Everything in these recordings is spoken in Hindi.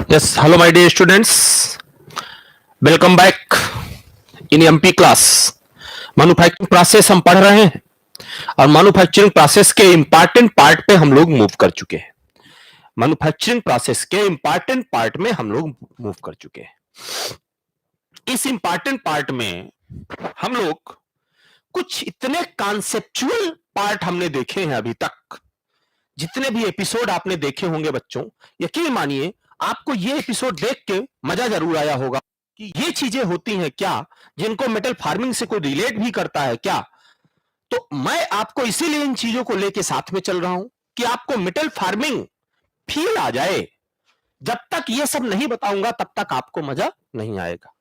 Yes, hello my dear students. Welcome back in MP class. Manufacturing process हम पढ़ रहे हैं और मैन्युफैक्चरिंग प्रोसेस के इंपॉर्टेंट पार्ट पे हम लोग मूव कर चुके हैं। मैन्युफैक्चरिंग प्रोसेस के इंपॉर्टेंट पार्ट में हम लोग मूव कर चुके हैं। इस इंपॉर्टेंट पार्ट में हम लोग कुछ इतने कॉन्सेप्चुअल पार्ट हमने देखे हैं अभी तक। जितने भी एपिसोड आपने देखे होंगे बच्चों, यकीन मानिए आपको ये एपिसोड देख के मजा जरूर आया होगा कि ये चीजें होती हैं क्या, जिनको मेटल फार्मिंग से कोई रिलेट भी करता है क्या। तो मैं आपको इसीलिए इन चीजों को लेके साथ में चल रहा हूं कि आपको मेटल फार्मिंग फील आ जाए। जब तक ये सब नहीं बताऊंगा तब तक आपको मजा नहीं आएगा,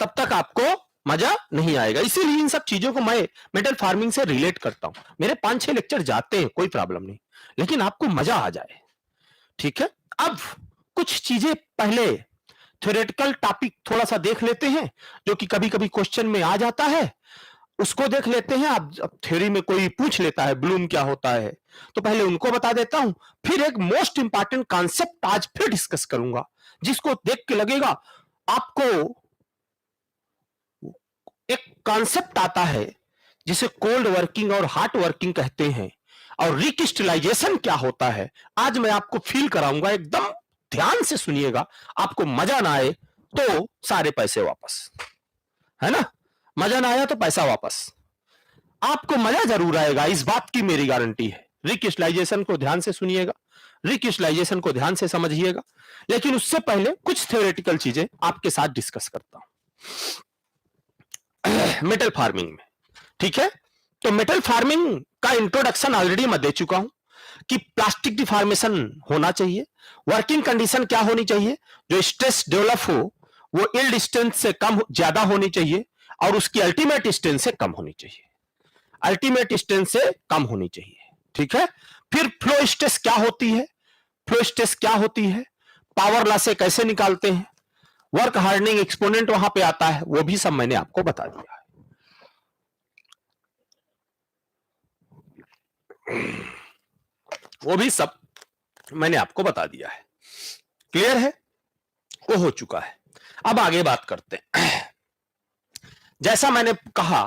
तब तक आपको मजा नहीं आएगा। इसीलिए इन सब चीजों को मैं मेटल फार्मिंग से रिलेट करता हूं। मेरे 5-6 लेक्चर जाते हैं, कोई प्रॉब्लम नहीं, लेकिन आपको मजा आ जाए, ठीक है। अब कुछ चीजें पहले थ्योरेटिकल टॉपिक थोड़ा सा देख लेते हैं, जो कि कभी कभी क्वेश्चन में आ जाता है, उसको देख लेते हैं। अब थ्योरी में कोई पूछ लेता है ब्लूम क्या होता है, तो पहले उनको बता देता हूं। फिर एक मोस्ट इंपॉर्टेंट कॉन्सेप्ट आज फिर डिस्कस करूंगा, जिसको देख के लगेगा आपको एक कॉन्सेप्ट आता है जिसे कोल्ड वर्किंग और हॉट वर्किंग कहते हैं, और रिक्रिस्टलाइजेशन क्या होता है आज मैं आपको फील कराऊंगा। एकदम ध्यान से सुनिएगा, आपको मजा ना आए तो सारे पैसे वापस, है ना। मजा ना आया तो पैसा वापस। आपको मजा जरूर आएगा, इस बात की मेरी गारंटी है। रिक्रिस्टलाइजेशन को ध्यान से सुनिएगा, रिक्रिस्टलाइजेशन को ध्यान से समझिएगा, लेकिन उससे पहले कुछ थ्योरेटिकल चीजें आपके साथ डिस्कस करता हूं मेटल फार्मिंग में, ठीक है। तो मेटल फार्मिंग का इंट्रोडक्शन ऑलरेडी मैं दे चुका हूं कि प्लास्टिक डिफॉर्मेशन होना चाहिए। वर्किंग कंडीशन क्या होनी चाहिए, जो स्ट्रेस डेवलप हो वो यील्ड स्ट्रेंथ से कम ज्यादा होनी चाहिए, और उसकी अल्टीमेट स्ट्रेंथ से कम होनी चाहिए, अल्टीमेट स्ट्रेंथ से कम होनी चाहिए, ठीक है। फिर फ्लो स्ट्रेस क्या होती है, फ्लो स्ट्रेस क्या होती है, पावर लॉस से कैसे निकालते हैं, वर्क हार्डनिंग एक्सपोनेंट वहां पे आता है, वो भी सब मैंने आपको बता दिया है। वो भी सब मैंने आपको बता दिया है, क्लियर है, वो हो चुका है। अब आगे बात करते हैं। जैसा मैंने कहा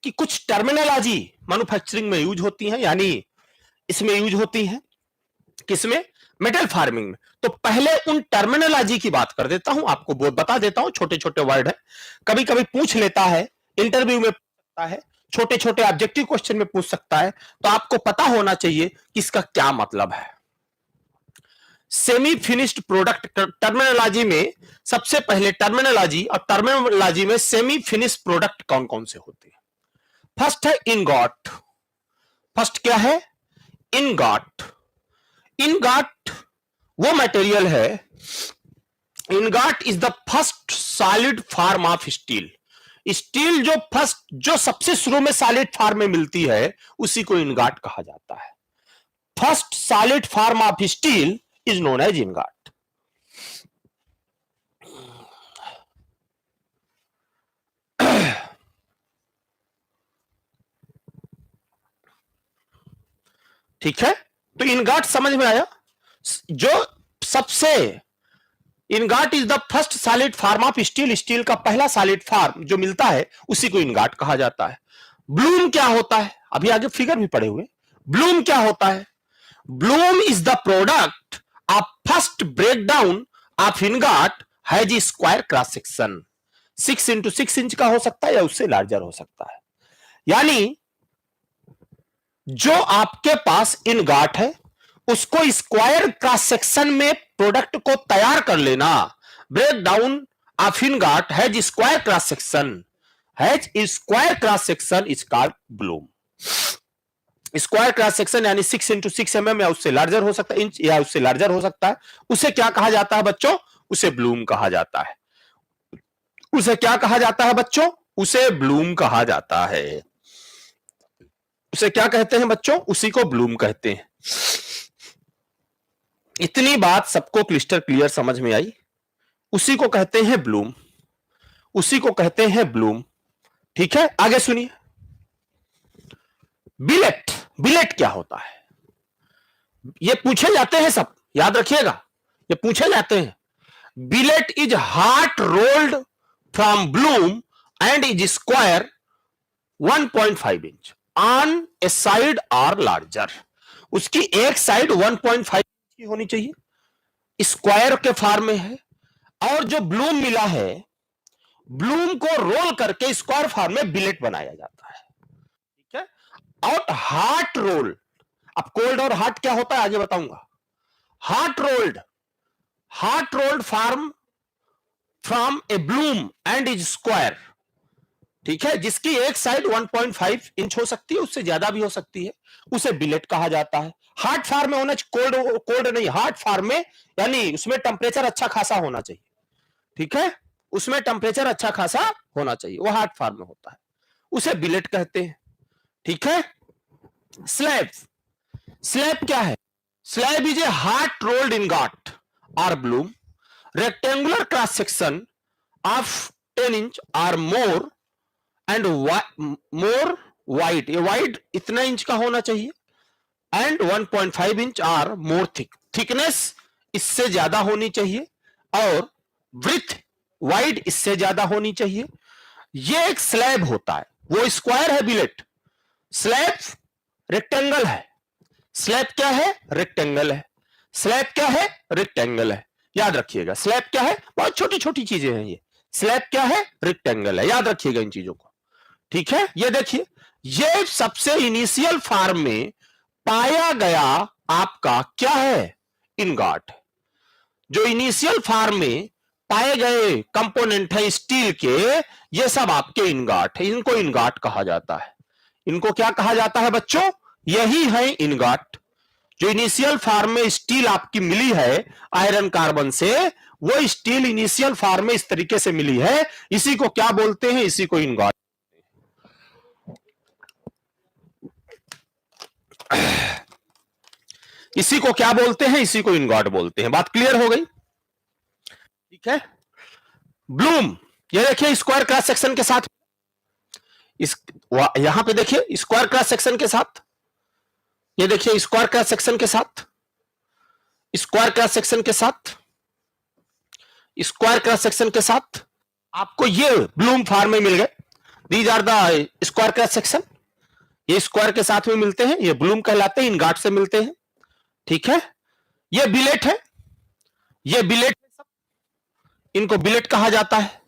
कि कुछ टर्मिनोलॉजी मैन्युफैक्चरिंग में यूज होती हैं, यानी इसमें यूज होती हैं, किसमें, मेटल फार्मिंग में। तो पहले उन टर्मिनोलॉजी की बात कर देता हूं, आपको बता देता हूं। छोटे छोटे वर्ड है, कभी कभी पूछ लेता है, इंटरव्यू में पूछ सकता है, छोटे छोटे ऑब्जेक्टिव क्वेश्चन में पूछ सकता है, तो आपको पता होना चाहिए कि इसका क्या मतलब है। सेमी फिनिश्ड प्रोडक्ट टर्मिनोलॉजी में सबसे पहले टर्मिनोलॉजी में सेमी फिनिश्ड प्रोडक्ट कौन कौन से होते हैं। फर्स्ट है इनगॉट। फर्स्ट क्या है, इनगॉट। इनगॉट वो मटेरियल है, ingot is the first solid form of steel. Steel जो सबसे शुरू में सॉलिड फॉर्म में मिलती है, उसी को इनगॉट कहा जाता है। First solid form of steel is known as ingot. ठीक है, तो इनगॉट समझ में आया। जो सबसे ingot is the first solid form of steel, steel का पहला सॉलिड फॉर्म जो मिलता है उसी को इनगॉट कहा जाता है। ब्लूम क्या होता है, अभी आगे फिगर भी पड़े हुए। ब्लूम क्या होता है, Bloom is the product of first breakdown of ingot has square cross section. 6 into 6 inch का हो सकता है या उससे लार्जर हो सकता है। यानी जो आपके पास इनगॉट है उसको स्क्वायर क्रॉस सेक्शन में प्रोडक्ट को तैयार कर लेना। Breakdown of ingot has square cross section, has square cross section is called bloom. Square cross section यानी 6 इंटू 6 mm या उससे लार्जर हो सकता है, इंच या उससे लार्जर हो सकता है, उसे क्या कहा जाता है बच्चों, उसे ब्लूम कहा जाता है। उसे क्या कहा जाता है बच्चों, उसे ब्लूम कहा जाता है। उसे क्या कहते हैं बच्चों, उसी को ब्लूम कहते हैं। इतनी बात सबको क्लिस्टर क्लियर समझ में आई। उसी को कहते हैं ब्लूम, उसी को कहते हैं ब्लूम, ठीक है। आगे सुनिए, बिलेट। बिलेट क्या होता है, ये पूछे जाते हैं सब, याद रखिएगा, ये पूछे जाते हैं। Billet is hot rolled from bloom and is square 1.5 inch on a side or larger. उसकी एक साइड 1.5 इंच की होनी चाहिए, स्क्वायर के फॉर्म में है, और जो ब्लूम मिला है, ब्लूम को रोल करके स्क्वायर फॉर्म में बिलेट बनाया जाता है, ठीक है। और हार्ट रोल, अब कोल्ड और हार्ट क्या होता है आगे बताऊंगा। Heart rolled form from A Bloom and is square, ठीक है, जिसकी एक साइड 1.5 इंच हो सकती है, उससे ज्यादा भी हो सकती है, उसे बिलेट कहा जाता है। हार्ट फॉर्म में होना चाहिए, कोल्ड नहीं, हार्ट फॉर्म में, यानी उसमें टेम्परेचर अच्छा खासा होना चाहिए, ठीक है, उसमें टेम्परेचर अच्छा खासा होना चाहिए, वो हार्ट फॉर्म में होता है, उसे बिलेट कहते हैं, ठीक है। स्लैब, स्लैब क्या है? Slab is a hot rolled ingot or bloom, rectangular cross section of 10 inch or more and more wide, ये वाइड इतना इंच का होना चाहिए, and 1.5 inch or more thick, thickness इससे ज्यादा होनी चाहिए, और ब्रिथ वाइड इससे ज्यादा होनी चाहिए। ये एक स्लैब होता है, वो स्क्वायर है बिलेट, स्लैब रेक्टेंगल है। स्लैब क्या है? रेक्टेंगल है। स्लैब क्या है? रेक्टेंगल है, याद रखिएगा। स्लैब क्या है? बहुत छोटी छोटी चीजें हैं ये। स्लैब क्या है? रेक्टेंगल है, याद रखिएगा इन चीजों को, ठीक है। ये देखिए, ये सबसे इनिशियल फॉर्म में पाया गया आपका क्या है? इंगॉट। जो इनिशियल फॉर्म में पाए गए कंपोनेंट है स्टील के, ये सब आपके इंगॉट है, इनको इंगॉट कहा जाता है। इनको क्या कहा जाता है बच्चों? यही है इंगॉट। जो इनिशियल फॉर्म में स्टील आपकी मिली है आयरन कार्बन से, वो स्टील इनिशियल फॉर्म में इस तरीके से मिली है, इसी को क्या बोलते हैं? इसी को इंगॉट। इसी को क्या बोलते हैं? इसी को इंगॉट बोलते हैं। बात क्लियर हो गई, ठीक है। ब्लूम, ये देखिए स्क्वायर क्रॉस सेक्शन के साथ, इस यहां पे देखिए स्क्वायर क्रॉस सेक्शन के साथ, ये देखिए स्क्वायर क्रॉस सेक्शन के साथ, स्क्वायर क्रॉस सेक्शन के साथ, स्क्वायर क्रॉस सेक्शन के साथ आपको ये ब्लूम फॉर्म में मिल गए। These are the square cross section, ये स्क्वायर के साथ में मिलते हैं, ये ब्लूम कहलाते हैं, इंगॉट से मिलते हैं, ठीक है। ये बिलेट है, ये बिलेट है सब, इनको बिलेट कहा जाता है,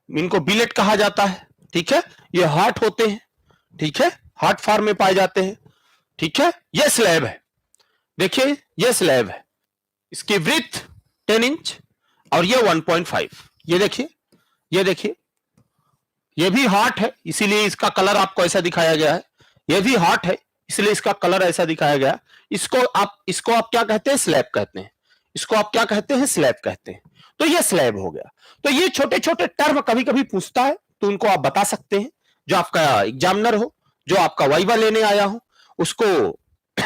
इनको बिलेट कहा जाता है, ठीक है। ये हार्ट होते हैं, ठीक है, हार्ट फॉर्म में पाए जाते हैं, ठीक है। ये स्लैब है, देखिए ये स्लैब है, इसकी ब्रीथ 10 इंच और ये 1.5, ये देखिए, ये देखिए, ये भी हार्ट है, इसीलिए इसका कलर आपको ऐसा दिखाया गया है। ये भी हार्ट है, इसलिए इसका कलर ऐसा दिखाया गया। इसको आप क्या कहते हैं? स्लैब कहते हैं। इसको आप क्या कहते हैं? स्लैब कहते हैं। तो ये स्लैब हो गया। तो ये छोटे छोटे टर्म कभी कभी पूछता है, तो उनको आप बता सकते हैं। जो आपका एग्जामिनर हो, जो आपका वाइवा लेने आया हो, उसको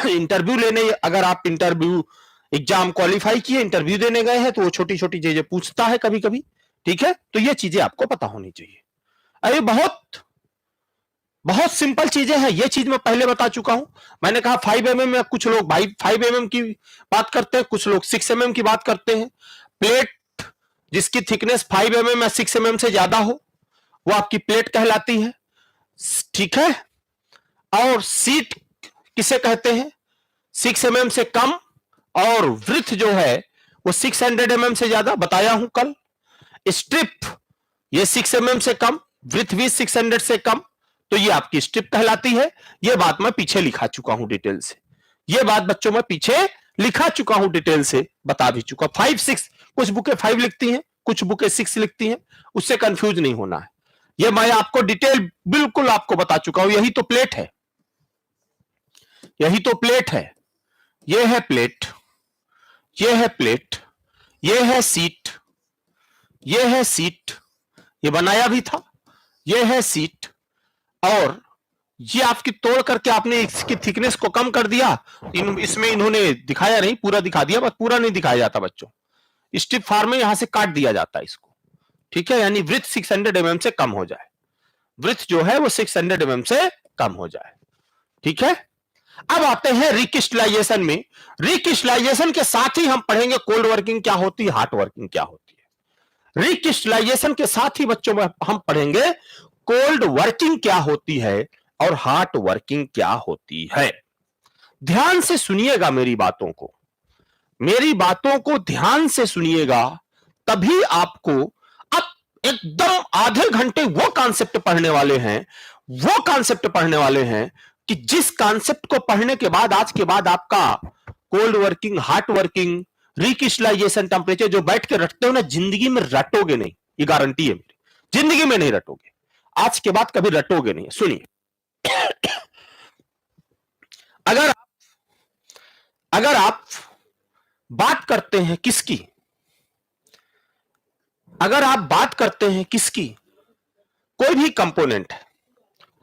इंटरव्यू लेने, अगर आप इंटरव्यू एग्जाम क्वालिफाई किए, इंटरव्यू देने गए हैं, तो वो छोटी छोटी चीजें पूछता है कभी कभी, ठीक है। तो ये चीजें आपको पता होनी चाहिए। अरे बहुत बहुत सिंपल चीजें हैं, ये चीज मैं पहले बता चुका हूं। मैंने कहा 5 mm में, कुछ लोग भाई 5 mm की बात करते हैं, कुछ लोग 6 mm की बात करते हैं। प्लेट जिसकी थिकनेस 5 mm या 6 mm से ज्यादा हो, वो आपकी प्लेट कहलाती है, ठीक है। और सीट किसे कहते हैं? 6 mm से कम, और वृत्त जो है वो 600 mm से ज्यादा, बताया हूं कल। स्ट्रिप, ये 6 mm से कम, वृत्त भी 600 से कम, तो ये आपकी स्ट्रिप कहलाती है। ये बात मैं पीछे लिखा चुका हूं डिटेल से, ये बात बच्चों मैं पीछे लिखा चुका हूं, डिटेल से बता भी चुका। 5 6, कुछ बुकें 5 लिखती हैं, कुछ बुकें 6 लिखती हैं, उससे कंफ्यूज नहीं होना है। ये मैं आपको डिटेल बिल्कुल आपको बता चुका हूं। यही तो प्लेट है, यही तो प्लेट है, ये है प्लेट, ये है प्लेट, ये है सीट, ये है सीट, ये बनाया भी था, ये है सीट, और ये आपकी तोड़ करके आपने इसकी थिकनेस को कम कर दिया। इसमें इन्होंने दिखाया नहीं, पूरा दिखा दिया, बस पूरा नहीं दिखाया जाता बच्चों, स्ट्रिप फॉर्म में यहां से काट दिया जाता है इसको, ठीक है। यानी वृत्त 600 mm से कम हो जाए, वृत्त जो है वो 600 mm से कम हो जाए, ठीक है। अब आते हैं रिक्रिस्टलाइजेशन में। रिक्रिस्टलाइजेशन के साथ ही हम पढ़ेंगे कोल्ड वर्किंग क्या होती है, हॉट वर्किंग क्या होती है। रिक्रिस्टलाइजेशन के साथ ही बच्चों में हम पढ़ेंगे कोल्ड वर्किंग क्या होती है और हॉट वर्किंग क्या होती है। ध्यान से सुनिएगा मेरी बातों को, मेरी बातों को ध्यान से सुनिएगा, तभी आपको अब एकदम आधे घंटे वो कॉन्सेप्ट पढ़ने वाले हैं, वो कॉन्सेप्ट पढ़ने वाले हैं कि जिस कॉन्सेप्ट को पढ़ने के बाद आज के बाद आपका cold working, hot working, recrystallisation, temperature जो बैठ के रटते हो ना, जिंदगी में रटोगे नहीं, ये गारंटी है मेरी, जिंदगी में नहीं रटोगे, आज के बाद कभी रटोगे नहीं। सुनिए, अगर आप बात करते हैं किसकी, अगर आप बात करते हैं किसकी, कोई भी कंपोनेंट है,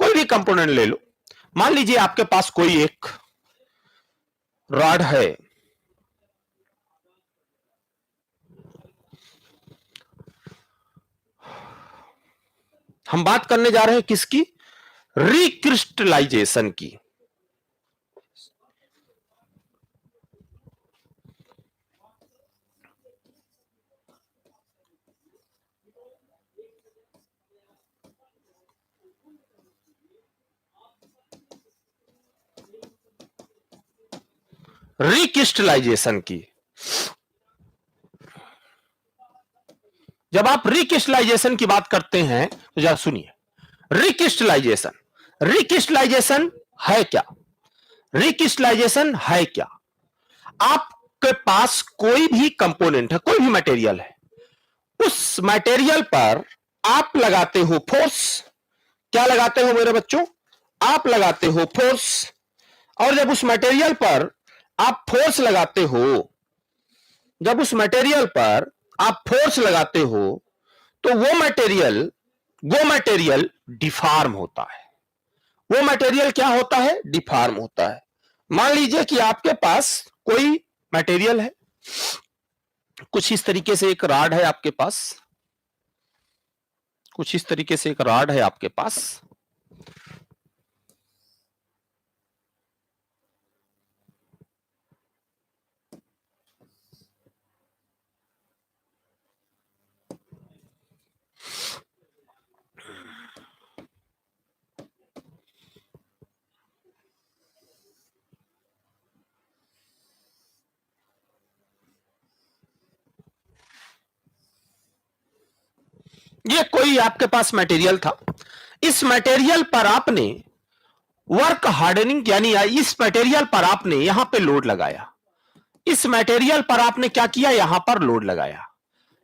कोई भी कंपोनेंट ले लो, मान लीजिए आपके पास कोई एक रॉड है, हम बात करने जा रहे हैं किसकी, रिक्रिस्टलाइजेशन की। रिक्रिस्टलाइजेशन की। जब आप रिक्रिस्टलाइजेशन की बात करते हैं तो जरा सुनिए, रिक्रिस्टलाइजेशन, रिक्रिस्टलाइजेशन है क्या, रिक्रिस्टलाइजेशन है क्या, आपके पास कोई भी कंपोनेंट है, कोई भी मटेरियल है, उस मटेरियल पर आप लगाते हो फोर्स, क्या लगाते हो मेरे बच्चों, आप लगाते हो फोर्स, और जब उस मटेरियल पर आप फोर्स लगाते हो, जब उस मटेरियल पर आप फोर्स लगाते हो तो वो मटेरियल डिफॉर्म होता है, वो मटेरियल क्या होता है, डिफॉर्म होता है। मान लीजिए कि आपके पास कोई मटेरियल है, कुछ इस तरीके से एक रॉड है आपके पास, कुछ इस तरीके से एक रॉड है आपके पास, ये कोई आपके पास मटेरियल था, इस मटेरियल पर आपने वर्क हार्डनिंग, यानी इस मटेरियल पर आपने यहां पे लोड लगाया, इस मटेरियल पर आपने क्या किया, यहां पर लोड लगाया,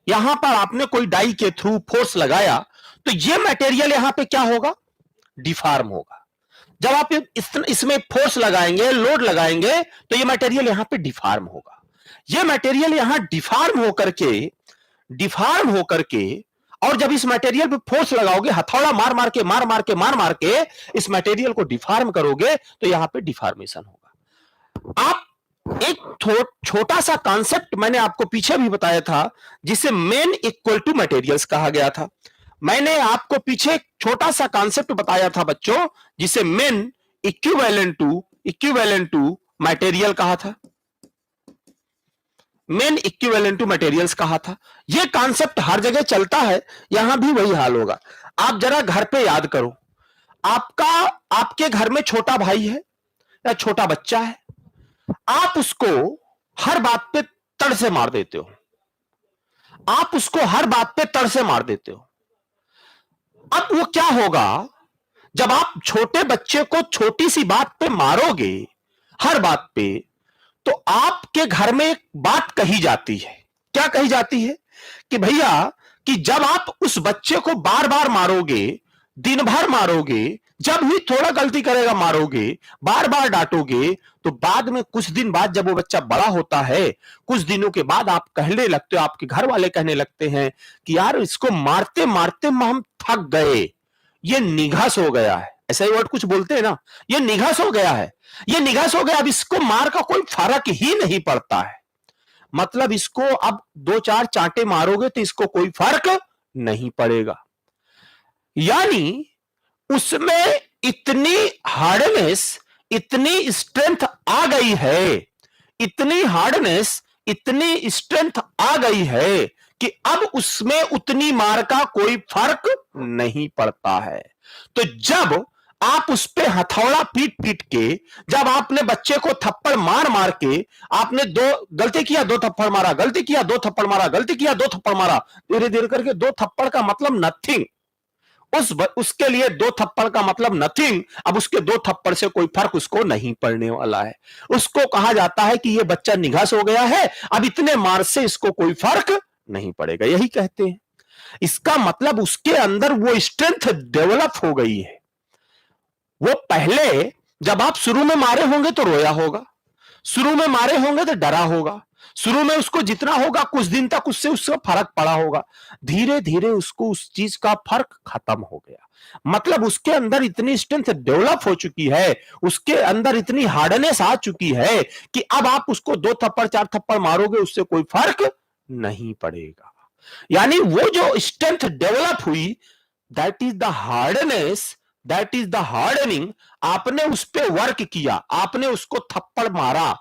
यहां पर आपने कोई डाई के थ्रू फोर्स लगाया, तो ये मटेरियल यहां पे क्या होगा, डिफॉर्म होगा। जब आप इसमें फोर्स लगाएंगे, लोड लगाएंगे, तो ये मटेरियल यहां पे डिफॉर्म होगा। ये मटेरियल यहां डिफॉर्म होकर के, और जब इस मटेरियल पे फोर्स लगाओगे, हथौड़ा मार मार के इस मटेरियल को डिफॉर्म करोगे, तो यहां पे डिफॉर्मेशन होगा। आप एक छोटा सा कॉन्सेप्ट मैंने आपको पीछे भी बताया था, जिसे मेन इक्वल टू मटेरियल्स कहा गया था। मैंने आपको पीछे छोटा सा कॉन्सेप्ट बताया था बच्चों, जिसे मेन इक्विवेलेंट टू मटेरियल कहा था, मेन इक्विवेलेंट टू मटेरियल्स कहा था। यह कॉन्सेप्ट हर जगह चलता है, यहां भी वही हाल होगा। आप जरा घर पे याद करो, आपके घर में छोटा भाई है या छोटा बच्चा है, आप उसको हर बात पे तड़ से मार देते हो, आप उसको हर बात पे तड़ से मार देते हो। अब वो क्या होगा, जब आप छोटे बच्चे को छोटी सी बात पे मारोगे, हर बात पे, तो आपके घर में एक बात कही जाती है, क्या कही जाती है, कि भैया, कि जब आप उस बच्चे को बार बार मारोगे, दिन भर मारोगे, जब भी थोड़ा गलती करेगा मारोगे, बार बार डांटोगे, तो बाद में कुछ दिन बाद जब वो बच्चा बड़ा होता है, कुछ दिनों के बाद आप कहने लगते हो, आपके घर वाले कहने लगते हैं कि यार इसको मारते मारते हम थक गए, ये निघास हो गया है, ऐसा ही वर्ड कुछ बोलते हैं ना, ये निघास हो गया है, ये निघास हो गया, अब इसको मार का कोई फर्क ही नहीं पड़ता है। मतलब इसको अब 2-4 चांटे मारोगे तो इसको कोई फर्क नहीं पड़ेगा। यानी उसमें इतनी हार्डनेस, इतनी स्ट्रेंथ आ गई है, इतनी हार्डनेस, इतनी स्ट्रेंथ आ गई है कि अब उसमें उतनी मार का कोई फर्क नहीं पड़ता है। तो जब आप उस पे हथौड़ा पीट पीट के, जब आपने बच्चे को थप्पड़ मार मार के, आपने दो गलती किया, दो थप्पड़ मारा, गलती किया, दो थप्पड़ मारा, गलती किया, दो थप्पड़ मारा, धीरे धीरे करके दो थप्पड़ का मतलब नथिंग, उसके लिए दो थप्पड़ का मतलब नथिंग। अब उसके दो थप्पड़ से कोई फर्क उसको नहीं पड़ने वाला है। उसको कहा जाता है कि यह बच्चा निघास हो गया है, अब इतने मार से इसको कोई फर्क नहीं पड़ेगा, यही कहते हैं। इसका मतलब उसके अंदर वो स्ट्रेंथ डेवलप हो गई है। वो पहले जब आप शुरू में मारे होंगे तो रोया होगा, शुरू में मारे होंगे तो डरा होगा, शुरू में उसको जितना होगा कुछ दिन तक उससे फर्क पड़ा होगा, धीरे धीरे उसको उस चीज का फर्क खत्म हो गया। मतलब उसके अंदर इतनी स्ट्रेंथ डेवलप हो चुकी है, उसके अंदर इतनी हार्डनेस आ चुकी है कि अब आप उसको दो थप्पड़ चार थप्पड़ मारोगे उससे कोई फर्क नहीं पड़ेगा। यानी वो जो स्ट्रेंथ डेवलप हुई, that is the hardness, that is the hardening. आपने उस पर वर्क किया, आपने उसको थप्पड़ मारा,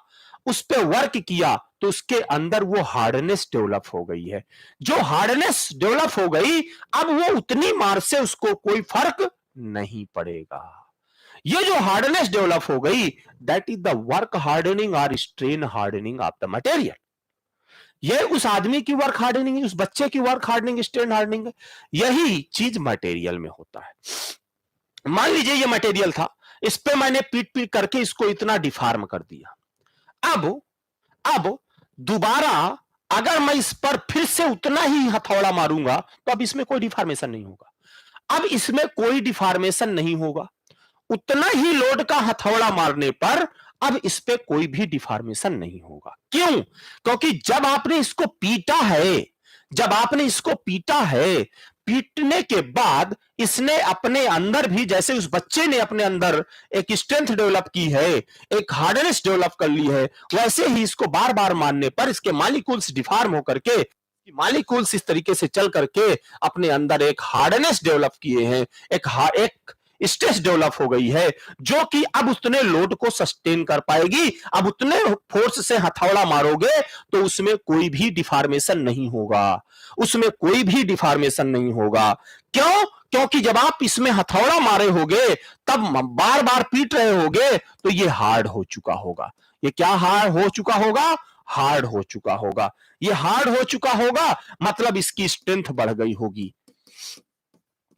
उस पर वर्क किया, तो उसके अंदर वो हार्डनेस डेवलप हो गई है। जो हार्डनेस डेवलप हो गई, अब वो उतनी मार से उसको कोई फर्क नहीं पड़ेगा। ये जो हार्डनेस डेवलप हो गई, that is the work hardening or strain hardening of the material. ये उस आदमी की वर्क हार्डनिंग, उस बच्चे की वर्क हार्डनिंग, स्ट्रेन हार्डनिंग, यही चीज मटेरियल में होता है। मान लीजिए ये मटेरियल था, इस पे मैंने पीट पीट करके इसको इतना डिफार्म कर दिया। अब दोबारा अगर मैं इस पर फिर से उतना ही हथौड़ा मारूंगा तो अब इसमें कोई डिफॉर्मेशन नहीं होगा। अब इसमें कोई डिफॉर्मेशन नहीं होगा, उतना ही लोड का हथौड़ा मारने पर अब इस पे कोई भी डिफॉर्मेशन नहीं होगा। क्यों? क्योंकि जब आपने इसको पीटा है, जब आपने इसको पीटा है, पीटने के बाद इसने अपने अंदर भी, जैसे उस बच्चे ने अपने अंदर एक स्ट्रेंथ डेवलप की है, एक हार्डनेस डेवलप कर ली है, वैसे ही इसको बार बार मारने पर इसके मॉलिक्यूल्स डिफॉर्म होकर के, मॉलिक्यूल्स इस तरीके से चल करके अपने अंदर एक हार्डनेस डेवलप किए हैं, एक स्ट्रेस डेवलप हो गई है, जो कि अब उतने लोड को सस्टेन कर पाएगी। अब उतने फोर्स से हथौड़ा मारोगे तो उसमें कोई भी डिफॉर्मेशन नहीं होगा, उसमें कोई भी डिफॉर्मेशन नहीं होगा। क्यों? क्योंकि जब आप इसमें हथौड़ा मारे होगे, तब बार बार पीट रहे होगे, तो ये हार्ड हो चुका होगा। ये क्या हार्ड हो चुका होगा? हार्ड हो चुका होगा। ये हार्ड हो चुका होगा, मतलब इसकी स्ट्रेंथ बढ़ गई होगी,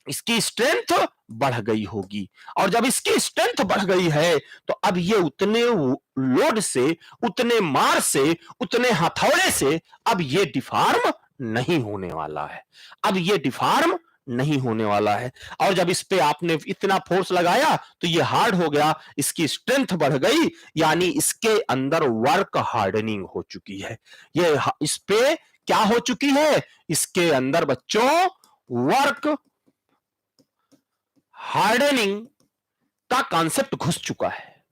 इसकी स्ट्रेंथ बढ़ गई होगी। और जब इसकी स्ट्रेंथ बढ़ गई है, तो अब ये उतने लोड से, उतने मार से, उतने हथौड़े से अब ये डिफॉर्म नहीं होने वाला है। अब ये डिफॉर्म नहीं होने वाला है। और जब इस पे आपने इतना फोर्स लगाया तो ये हार्ड हो गया, इसकी स्ट्रेंथ बढ़ गई, यानी इसके अंदर वर्क हार्डनिंग हो चुकी है। ये इस पे क्या हो चुकी है? इसके अंदर बच्चों वर्क हार्डनिंग का कॉन्सेप्ट घुस चुका है।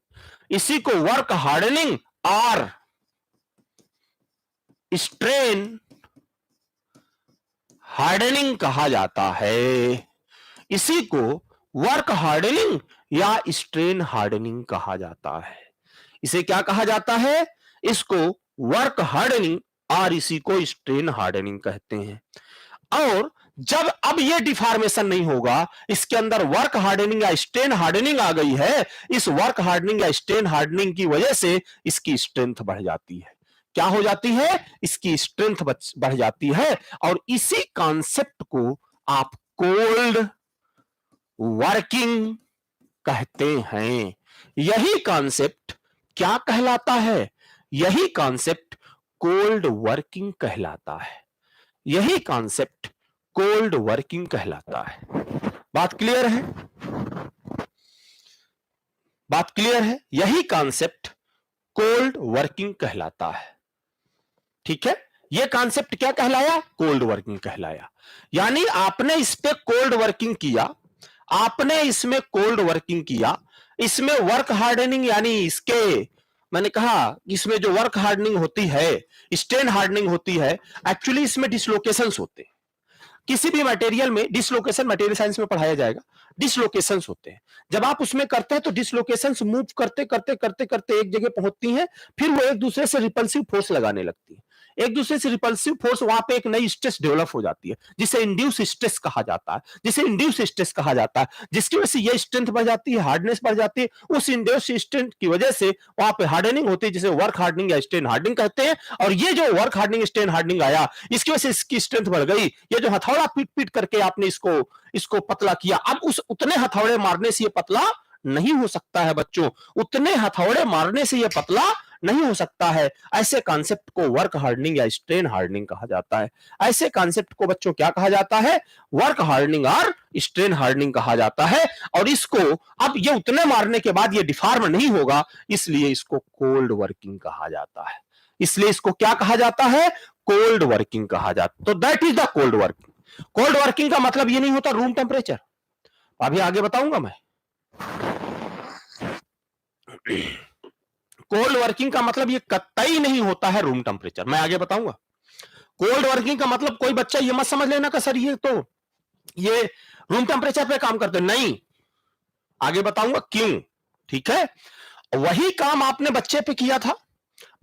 इसी को work hardening or strain hardening कहा जाता है। इसी को वर्क हार्डनिंग या स्ट्रेन हार्डनिंग कहा जाता है। इसे क्या कहा जाता है? इसको वर्क हार्डनिंग और इसी को स्ट्रेन हार्डनिंग कहते हैं। और जब अब ये डिफॉर्मेशन नहीं होगा, इसके अंदर वर्क हार्डनिंग या स्ट्रेन हार्डनिंग आ गई है, इस वर्क हार्डनिंग या स्ट्रेन हार्डनिंग की वजह से इसकी स्ट्रेंथ बढ़ जाती है। क्या हो जाती है? इसकी स्ट्रेंथ बढ़ जाती है। और इसी कॉन्सेप्ट को आप कोल्ड वर्किंग कहते हैं। यही कॉन्सेप्ट क्या कहलाता है? यही कॉन्सेप्ट कोल्ड वर्किंग कहलाता है। यही कॉन्सेप्ट कोल्ड वर्किंग कहलाता है। बात क्लियर है? बात क्लियर है? यही कॉन्सेप्ट कोल्ड वर्किंग कहलाता है। ठीक है, यह कॉन्सेप्ट क्या कहलाया? कोल्ड वर्किंग कहलाया। यानी आपने इस पे कोल्ड वर्किंग किया, आपने इसमें कोल्ड वर्किंग किया, इसमें वर्क हार्डनिंग, यानी इसके मैंने कहा इसमें जो वर्क हार्डनिंग होती है, स्ट्रेन हार्डनिंग होती है, एक्चुअली इसमें डिसलोकेशंस होते हैं। किसी भी मटेरियल में डिसलोकेशन मटेरियल साइंस में पढ़ाया जाएगा। डिसलोकेशंस होते हैं। जब आप उसमें करते हैं तो डिसलोकेशंस मूव करते करते करते करते एक जगह पहुंचती हैं, फिर वो एक दूसरे से रिपल्सिव फोर्स लगाने लगती है। एक दूसरे से रिपल्सिव फोर्स, वहां पे एक नई स्ट्रेस डेवलप हो जाती है, जिसे इंड्यूस स्ट्रेस कहा जाता है, जिसकी वजह से ये स्ट्रेंथ बढ़ जाती है, हार्डनेस बढ़ जाती है। उस इंड्यूस स्ट्रेंथ की वजह से वहां पे हार्डनिंग होती है, जिसे वर्क हार्डनिंग या स्ट्रेन हार्डनिंग कहते हैं। और ये जो वर्क हार्डनिंग स्ट्रेन हार्डनिंग आया, इसकी वजह से इसकी स्ट्रेंथ बढ़ गई। ये जो हथौड़ा पीट पीट करके आपने इसको पतला किया, अब उस उतने हथौड़े मारने से ये पतला नहीं हो सकता है बच्चों, उतने हथौड़े मारने से ये पतला नहीं हो सकता है। ऐसे कॉन्सेप्ट को वर्क हार्डनिंग या स्ट्रेन हार्डनिंग कहा जाता है। ऐसे कॉन्सेप्ट को बच्चों क्या कहा जाता है? Work hardening or strain hardening कहा जाता है। और इसको अब ये उतने मारने के बाद ये डिफॉर्म नहीं होगा, इसलिए इसको कोल्ड वर्किंग कहा जाता है। इसलिए इसको क्या कहा जाता है? कोल्ड वर्किंग कहा जाता है। तो that is the cold working. Cold working का मतलब ये नहीं होता रूम टेम्परेचर, अभी आगे बताऊंगा मैं। कोल्ड वर्किंग का मतलब ये कतई नहीं होता है रूम टेम्परेचर, मैं आगे बताऊंगा। कोल्ड वर्किंग का मतलब कोई बच्चा ये मत समझ लेना कि सर ये रूम टेम्परेचर पे काम करते, नहीं, आगे बताऊंगा क्यों। ठीक है, वही काम आपने बच्चे पे किया था,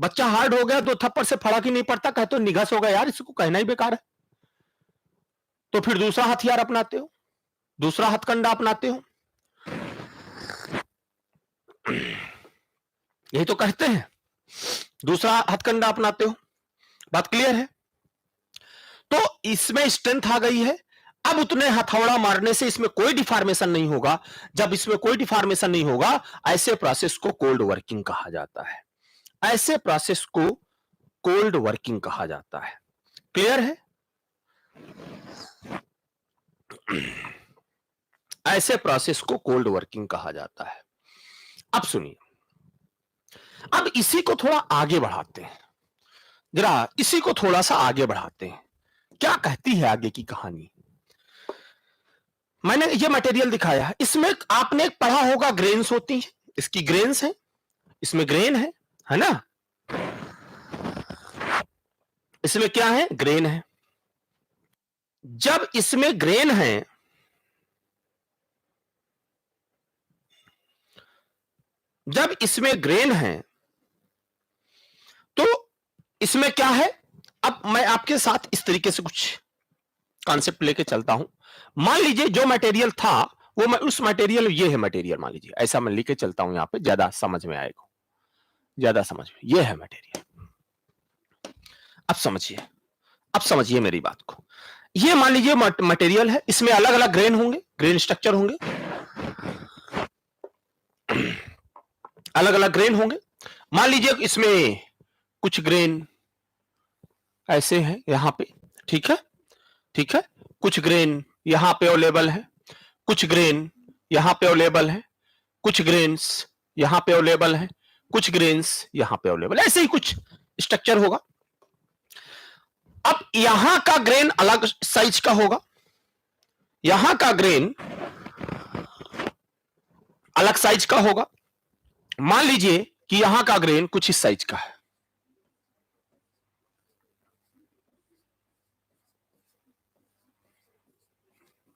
बच्चा हार्ड हो गया, 2 थप्पड़ से फर्क ही नहीं पड़ता, कहते हो निगस हो गया, यार इसको कहना ही बेकार है। तो फिर दूसरा हथियार अपनाते हो, दूसरा हथकंडा अपनाते हो। यही तो कहते हैं, दूसरा हथकंडा अपनाते हो। बात क्लियर है? तो इसमें स्ट्रेंथ आ गई है। अब उतने हथौड़ा मारने से इसमें कोई डिफॉर्मेशन नहीं होगा। जब इसमें कोई डिफॉर्मेशन नहीं होगा, ऐसे प्रोसेस को कोल्ड वर्किंग कहा जाता है। ऐसे प्रोसेस को कोल्ड वर्किंग कहा जाता है। क्लियर है? ऐसे प्रोसेस को कोल्ड वर्किंग कहा जाता है। अब सुनिए, अब इसी को थोड़ा आगे बढ़ाते हैं, जरा इसी को थोड़ा सा आगे बढ़ाते हैं। क्या कहती है आगे की कहानी? मैंने ये मटेरियल दिखाया है, इसमें आपने पढ़ा होगा ग्रेन्स होती है, इसकी ग्रेन्स है, इसमें ग्रेन है ना? इसमें क्या है? ग्रेन है। जब इसमें ग्रेन है, जब इसमें ग्रेन है तो इसमें क्या है? अब मैं आपके साथ इस तरीके से कुछ कॉन्सेप्ट लेके चलता हूं। मान लीजिए जो मटेरियल था वो मैं उस मटेरियल, ये है मटेरियल, मान लीजिए ऐसा मैं लेके चलता हूं, यहां पे ज्यादा समझ में आएगा, ज्यादा समझ में। ये है मटेरियल। अब समझिए मेरी बात को। ये मान लीजिए मटेरियल है, इसमें अलग अलग ग्रेन होंगे, ग्रेन स्ट्रक्चर होंगे, अलग अलग ग्रेन होंगे। मान लीजिए इसमें कुछ ग्रेन ऐसे हैं यहां पे, ठीक है, ठीक है, कुछ ग्रेन यहां पे अवेलेबल है, कुछ ग्रेन यहां पे अवेलेबल है, कुछ ग्रेन्स यहां पे अवेलेबल है, कुछ ग्रेन्स यहां पे अवेलेबल, ऐसे ही कुछ स्ट्रक्चर होगा। अब यहां का ग्रेन अलग साइज का होगा, यहां का ग्रेन अलग साइज का होगा। मान लीजिए कि यहां का ग्रेन कुछ इस साइज का है,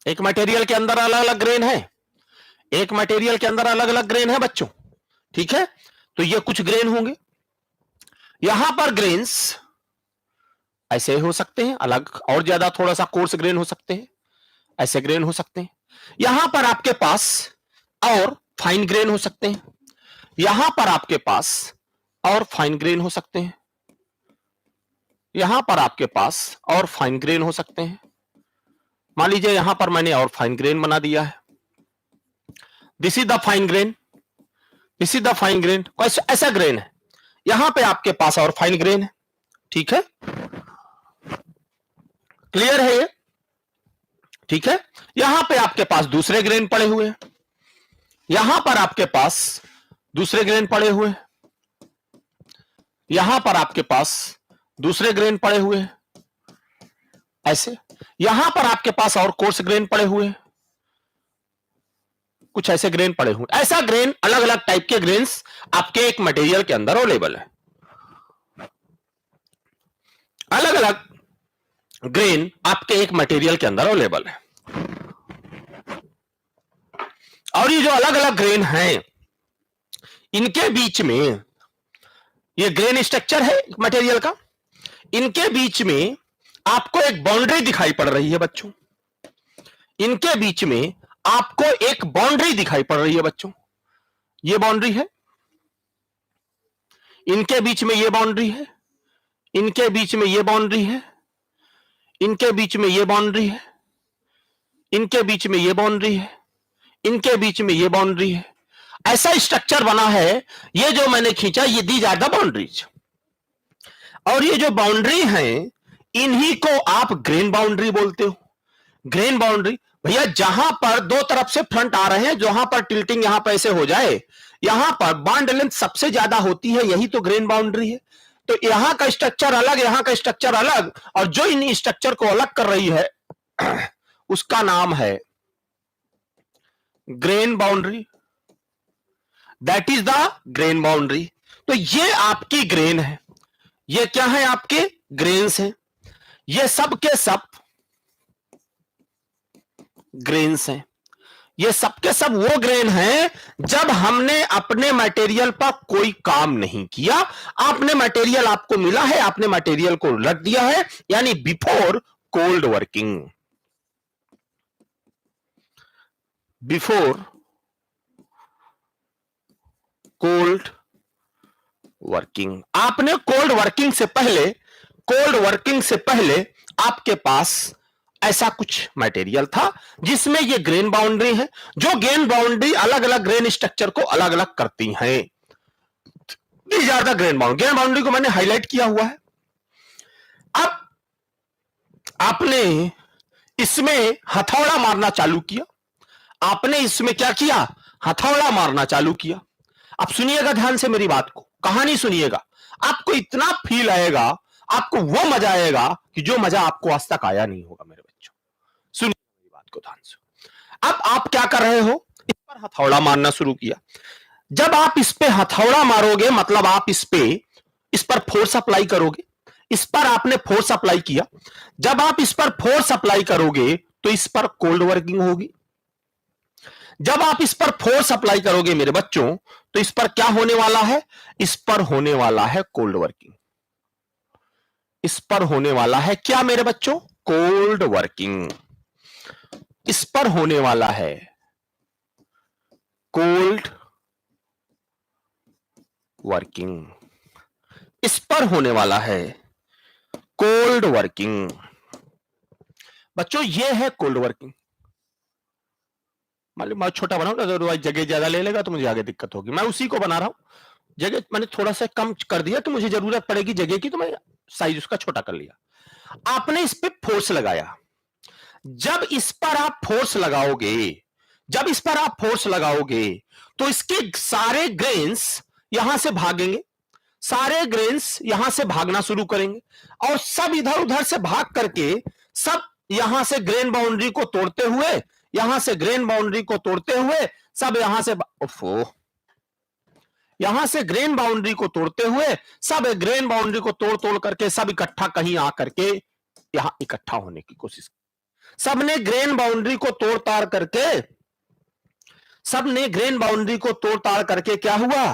एक मटेरियल के अंदर अलग अलग ग्रेन है, एक मटेरियल के अंदर अलग अलग ग्रेन है बच्चों, ठीक है। तो ये कुछ ग्रेन होंगे, यहां पर ग्रेन्स ऐसे हो सकते हैं अलग, और ज्यादा थोड़ा सा कोर्स ग्रेन हो सकते हैं, ऐसे ग्रेन हो सकते हैं। यहां पर आपके पास और फाइन ग्रेन हो सकते हैं, यहां पर आपके पास और फाइन ग्रेन हो सकते हैं, यहां पर आपके पास और फाइन ग्रेन हो सकते हैं। मान लीजिए यहां पर मैंने और फाइन ग्रेन बना दिया है, this is the fine grain, this is the fine grain, ऐसा ग्रेन है। यहां पे आपके पास और फाइन ग्रेन है, ठीक है, क्लियर है ये? ठीक है, यहां पे आपके पास दूसरे ग्रेन पड़े हुए हैं, यहां पर आपके पास दूसरे ग्रेन पड़े हुए हैं, यहां पर आपके पास दूसरे ग्रेन पड़े हुए हैं, ऐसे। यहां पर आपके पास और कोर्स ग्रेन पड़े हुए हैं, कुछ ऐसे ग्रेन पड़े हुए। ऐसा ग्रेन, अलग अलग टाइप के ग्रेन्स आपके एक मटेरियल के अंदर अवेलेबल है, अलग अलग ग्रेन आपके एक मटेरियल के अंदर अवेलेबल है। और ये जो अलग अलग ग्रेन हैं, इनके बीच में, ये ग्रेन स्ट्रक्चर है मटेरियल का, इनके बीच में आपको एक बाउंड्री दिखाई पड़ रही है बच्चों, इनके बीच में आपको एक बाउंड्री दिखाई पड़ रही है बच्चों, ये बाउंड्री है, इनके बीच में ये बाउंड्री है, इनके बीच में ये बाउंड्री है, इनके बीच में ये बाउंड्री है, इनके बीच में ये बाउंड्री है, इनके बीच में ये बाउंड्री है। ऐसा स्ट्रक्चर बना है, ये जो मैंने खींचा, ये दीज आर द बाउंड्रीज। और ये जो बाउंड्री है, इन्हीं को आप ग्रेन बाउंड्री बोलते हो। ग्रेन बाउंड्री भैया, जहां पर दो तरफ से फ्रंट आ रहे हैं, जहां पर टिल्टिंग यहां पर ऐसे हो जाए, यहां पर बॉन्ड लेंथ सबसे ज्यादा होती है, यही तो ग्रेन बाउंड्री है। तो यहां का स्ट्रक्चर अलग, यहां का स्ट्रक्चर अलग, और जो इन स्ट्रक्चर को अलग कर रही है उसका नाम है grain boundary, that is the grain boundary. तो ये आपकी ग्रेन है, ये क्या है, आपके ग्रेन्स हैं, ये सब के सब ग्रेन्स हैं, ये सब के सब वो ग्रेन हैं जब हमने अपने मटेरियल पर कोई काम नहीं किया, आपने मटेरियल आपको मिला है, आपने मटेरियल को रख दिया है, यानी before cold working, before cold working. आपने कोल्ड वर्किंग से पहले, कोल्ड वर्किंग से पहले आपके पास ऐसा कुछ मटेरियल था जिसमें ये ग्रेन बाउंड्री है, जो ग्रेन बाउंड्री अलग अलग ग्रेन स्ट्रक्चर को अलग अलग करती हैं। These are the grain boundary. Grain boundary को मैंने हाईलाइट किया हुआ है। अब आपने इसमें हथौड़ा मारना चालू किया, आपने इसमें क्या किया, हथौड़ा मारना चालू किया। अब सुनिएगा ध्यान से मेरी बात को, कहानी सुनिएगा, आपको इतना फील आएगा, आपको वो मजा आएगा कि जो मजा आपको आज तक आया नहीं होगा मेरे बच्चों। सुनिए मेरी बात को ध्यान से। अब आप क्या कर रहे हो, इस पर हथौड़ा मारना शुरू किया। जब आप इस पे हथौड़ा मारोगे, मतलब आप इस पर फोर्स अप्लाई करोगे, इस पर आपने फोर्स अप्लाई किया। जब आप इस पर फोर्स अप्लाई करोगे तो इस पर कोल्ड वर्किंग होगी। जब आप इस पर फोर्स अप्लाई करोगे मेरे बच्चों, तो इस पर क्या होने वाला है, इस पर होने वाला है कोल्ड वर्किंग। इस पर होने वाला है क्या मेरे बच्चों, कोल्ड वर्किंग। इस पर होने वाला है कोल्ड वर्किंग, इस पर होने वाला है कोल्ड वर्किंग। बच्चों ये है कोल्ड वर्किंग। मालूम मैं छोटा बनाऊं ना, तो जगह ज्यादा ले लेगा तो मुझे आगे दिक्कत होगी। मैं उसी को बना रहा हूं, जगह मैंने थोड़ा सा कम कर दिया तो मुझे जरूरत पड़ेगी जगह की, तो मैं साइज उसका छोटा कर लिया। आपने इस पे फोर्स लगाया। जब इस पर आप फोर्स लगाओगे, जब इस पर आप फोर्स लगाओगे तो इसके सारे ग्रेन्स यहां से भागेंगे, सारे ग्रेन्स यहां से भागना शुरू करेंगे, और सब इधर उधर से भाग करके सब यहां से ग्रेन बाउंड्री को तोड़ते हुए, यहां से ग्रेन बाउंड्री को तोड़ते हुए सब यहां से, यहां से ग्रेन बाउंड्री को तोड़ते हुए सब ग्रेन बाउंड्री को तोड़ तोड़ करके सब इकट्ठा कहीं आ करके यहां इकट्ठा होने की कोशिश। सबने ग्रेन बाउंड्री को तोड़ ताड़ करके, सबने ग्रेन बाउंड्री को तोड़ ताड़ करके क्या हुआ,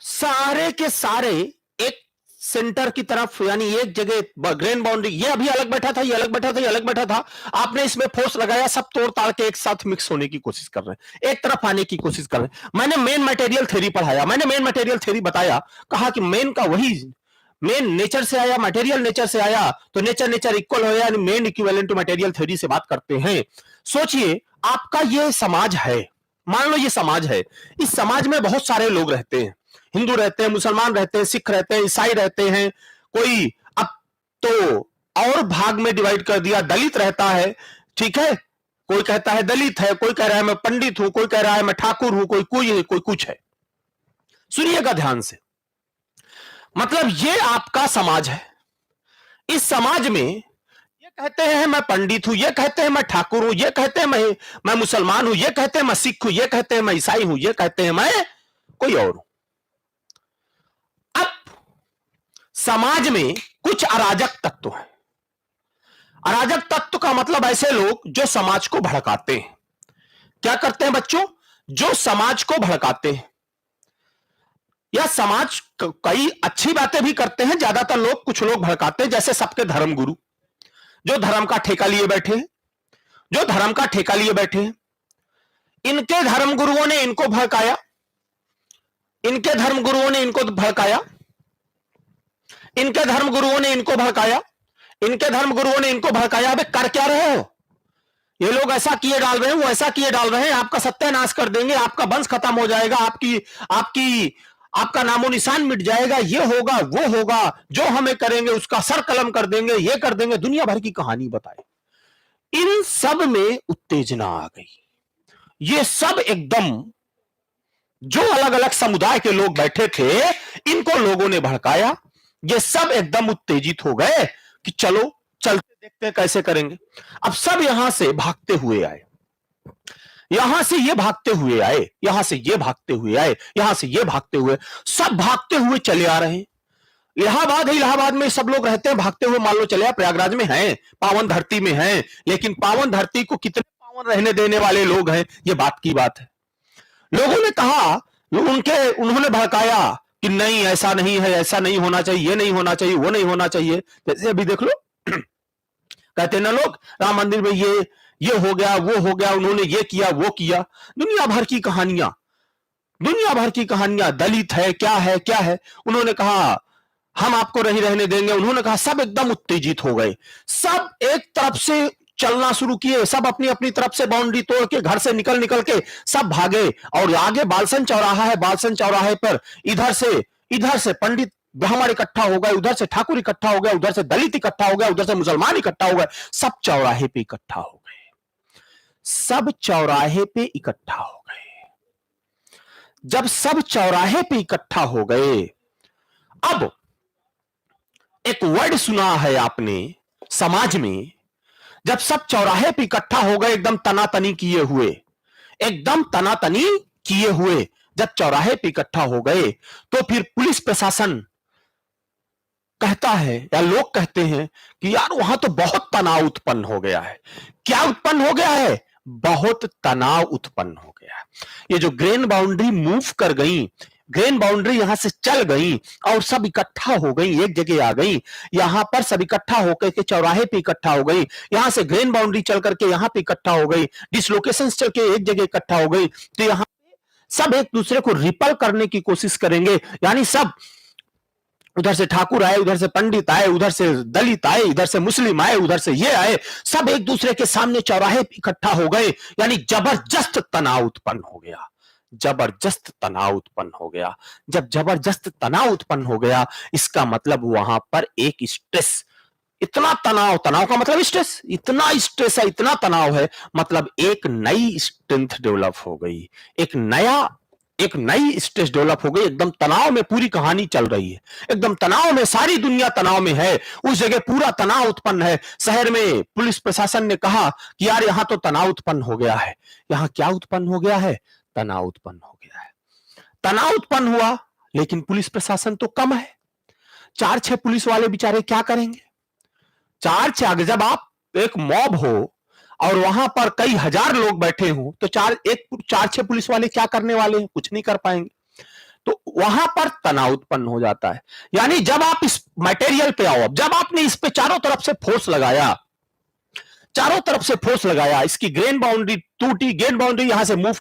सारे के सारे एक सेंटर की तरफ, यानी एक जगह ग्रेन बाउंड्री, ये अभी अलग बैठा था, ये अलग बैठा था, ये अलग बैठा था, आपने इसमें फोर्स लगाया, सब तोड़ ताड़ के एक साथ मिक्स होने की कोशिश कर रहे हैं, एक तरफ आने की कोशिश कर रहे हैं। मैंने मेन मटेरियल थ्योरी पढ़ाया, मैंने मेन मटेरियल थ्योरी बताया, कहा कि मेन का वही मेन नेचर से आया, मटेरियल नेचर से आया, तो नेचर नेचर इक्वल हो, यानी main equivalent to material theory से बात करते हैं। सोचिए आपका ये समाज है, मान लो ये समाज है, इस समाज में बहुत सारे लोग रहते हैं, हिंदू रहते हैं, मुसलमान रहते हैं, सिख रहते हैं, ईसाई रहते हैं, कोई अब तो और भाग में डिवाइड कर दिया, दलित रहता है, ठीक है, कोई कहता है दलित है, कोई कह रहा है मैं पंडित हूं, कोई कह रहा है मैं ठाकुर हूं, कोई कुछ है। सुनिएगा ध्यान से, मतलब ये आपका समाज है। इस समाज में ये कहते हैं मैं पंडित हूं, ये कहते हैं मैं ठाकुर हूं, ये कहते हैं मैं मुसलमान हूं, ये कहते हैं मैं सिख हूं, ये कहते हैं मैं ईसाई हूं, ये कहते हैं मैं कोई और हूं। समाज में कुछ अराजक तत्व हैं। अराजक तत्व का मतलब ऐसे लोग जो समाज को भड़काते हैं, क्या करते हैं बच्चों? जो समाज को भड़काते हैं या समाज कई अच्छी बातें भी करते हैं, ज्यादातर लोग, कुछ लोग भड़काते हैं, जैसे सबके धर्म गुरु जो धर्म का ठेका लिए बैठे हैं, जो धर्म का ठेका लिए बैठे हैं, इनके धर्म गुरुओं ने इनको भड़काया, इनके धर्म गुरुओं ने इनको भड़काया, इनके धर्म गुरुओं ने इनको भड़काया, इनके धर्म गुरुओं ने इनको भड़काया। अबे कर क्या रहे हो? ये लोग ऐसा किए डाल रहे हैं, वो ऐसा किए डाल रहे हैं, आपका सत्यानाश कर देंगे, आपका वंश खत्म हो जाएगा, आपकी आपका नामो निशान मिट जाएगा, ये होगा वो होगा, जो हमें करेंगे उसका सर कलम कर देंगे, ये कर देंगे, दुनिया भर की कहानी बताए। इन सब में उत्तेजना आ गई। ये सब एकदम जो अलग अलग समुदाय के लोग बैठे थे, इनको लोगों ने भड़काया। ये सब एकदम उत्तेजित हो गए कि चलो चलते देखते हैं कैसे करेंगे। अब सब यहां से भागते हुए आए, यहां से ये भागते हुए आए, यहां से ये भागते हुए आए, यहां से ये भागते हुए, सब भागते हुए चले आ रहे हैं। इलाहाबाद है, इलाहाबाद में सब लोग रहते हैं, भागते हुए मान लो चले आ, प्रयागराज में हैं, पावन धरती में हैं, लेकिन पावन धरती को कितने पावन रहने देने वाले लोग हैं, ये बात की बात है। लोगों ने कहा, उन्होंने भड़काया कि नहीं ऐसा नहीं है, ऐसा नहीं होना चाहिए, ये नहीं होना चाहिए, वो नहीं होना चाहिए। जैसे अभी देख लो कहते ना लोग, राम मंदिर में ये हो गया, वो हो गया, उन्होंने ये किया, वो किया, दुनिया भर की कहानियां, दुनिया भर की कहानियां, दलित है, क्या है, क्या है। उन्होंने कहा हम आपको नहीं रहने देंगे, उन्होंने कहा, सब एकदम उत्तेजित हो गए, सब एक तरफ से चलना शुरू किए, सब अपनी अपनी तरफ से बाउंड्री तोड़ के घर से निकल के सब भागे। और आगे बालसन चौराहा है, बालसन चौराहे पर इधर से पंडित ब्राह्मण इकट्ठा हो गए, उधर से ठाकुर इकट्ठा हो गया, उधर से दलित इकट्ठा हो गया, उधर से मुसलमान इकट्ठा हो गए, सब चौराहे पे इकट्ठा हो गए, सब चौराहे पे इकट्ठा हो गए। जब सब चौराहे पे इकट्ठा हो गए, अब एक वर्ड सुना है आपने समाज में, जब सब चौराहे पे इकट्ठा हो गए, एकदम तनातनी किए हुए, एकदम तनातनी किए हुए जब चौराहे पे इकट्ठा हो गए, तो फिर पुलिस प्रशासन कहता है या लोग कहते हैं कि यार वहां तो बहुत तनाव उत्पन्न हो गया है। क्या उत्पन्न हो गया है? बहुत तनाव उत्पन्न हो गया है। ये जो ग्रेन बाउंड्री मूव कर गई, ग्रेन बाउंड्री यहां से चल गई और सब इकट्ठा हो गई, एक जगह आ गई, यहां पर सब इकट्ठा होकर के चौराहे पे इकट्ठा हो गई, यहां से ग्रेन बाउंड्री चल करके यहां पे इकट्ठा हो गई, डिसलोकेशन चल के एक जगह इकट्ठा हो गई, तो यहां सब एक दूसरे को रिपल करने की कोशिश करेंगे। यानी सब, उधर से ठाकुर आए, उधर से पंडित आए, उधर से दलित आए, इधर से मुस्लिम आए, उधर से ये आए, सब एक दूसरे के सामने चौराहे इकट्ठा हो गए। यानी जबरदस्त तनाव उत्पन्न हो गया, जबरदस्त तनाव उत्पन्न हो गया। जब जबरदस्त तनाव उत्पन्न हो गया, इसका मतलब वहां पर एक स्ट्रेस, इतना तनाव, तनाव का मतलब स्ट्रेस, इतना स्ट्रेस है, इतना तनाव है, मतलब एक नई स्ट्रेंथ डेवलप हो गई, एक नई स्ट्रेस डेवलप हो गई। एकदम तनाव में पूरी कहानी चल रही है, एकदम तनाव में, सारी दुनिया तनाव में है, उस जगह पूरा तनाव उत्पन्न है। शहर में पुलिस प्रशासन ने कहा कि यार यहां तो तनाव उत्पन्न हो गया है। यहां क्या उत्पन्न हो गया है? तनाव उत्पन्न हो गया है। तनाव उत्पन्न हुआ, लेकिन पुलिस प्रशासन तो कम है, 4-6 पुलिस वाले बेचारे क्या करेंगे? 4-6, जब आप एक मॉब हो और वहां पर कई हजार लोग बैठे हो, तो 4-6 पुलिस वाले क्या करने वाले हैं? कुछ नहीं कर पाएंगे। तो वहां पर तनाव उत्पन्न हो जाता है। यानी जब आप इस मटेरियल पे आओ, जब आपने इस पे चारों तरफ से फोर्स लगाया, चारों तरफ से फोर्स लगाया, इसकी ग्रेन बाउंड्री टूटी, ग्रेन बाउंड्री यहां से मूव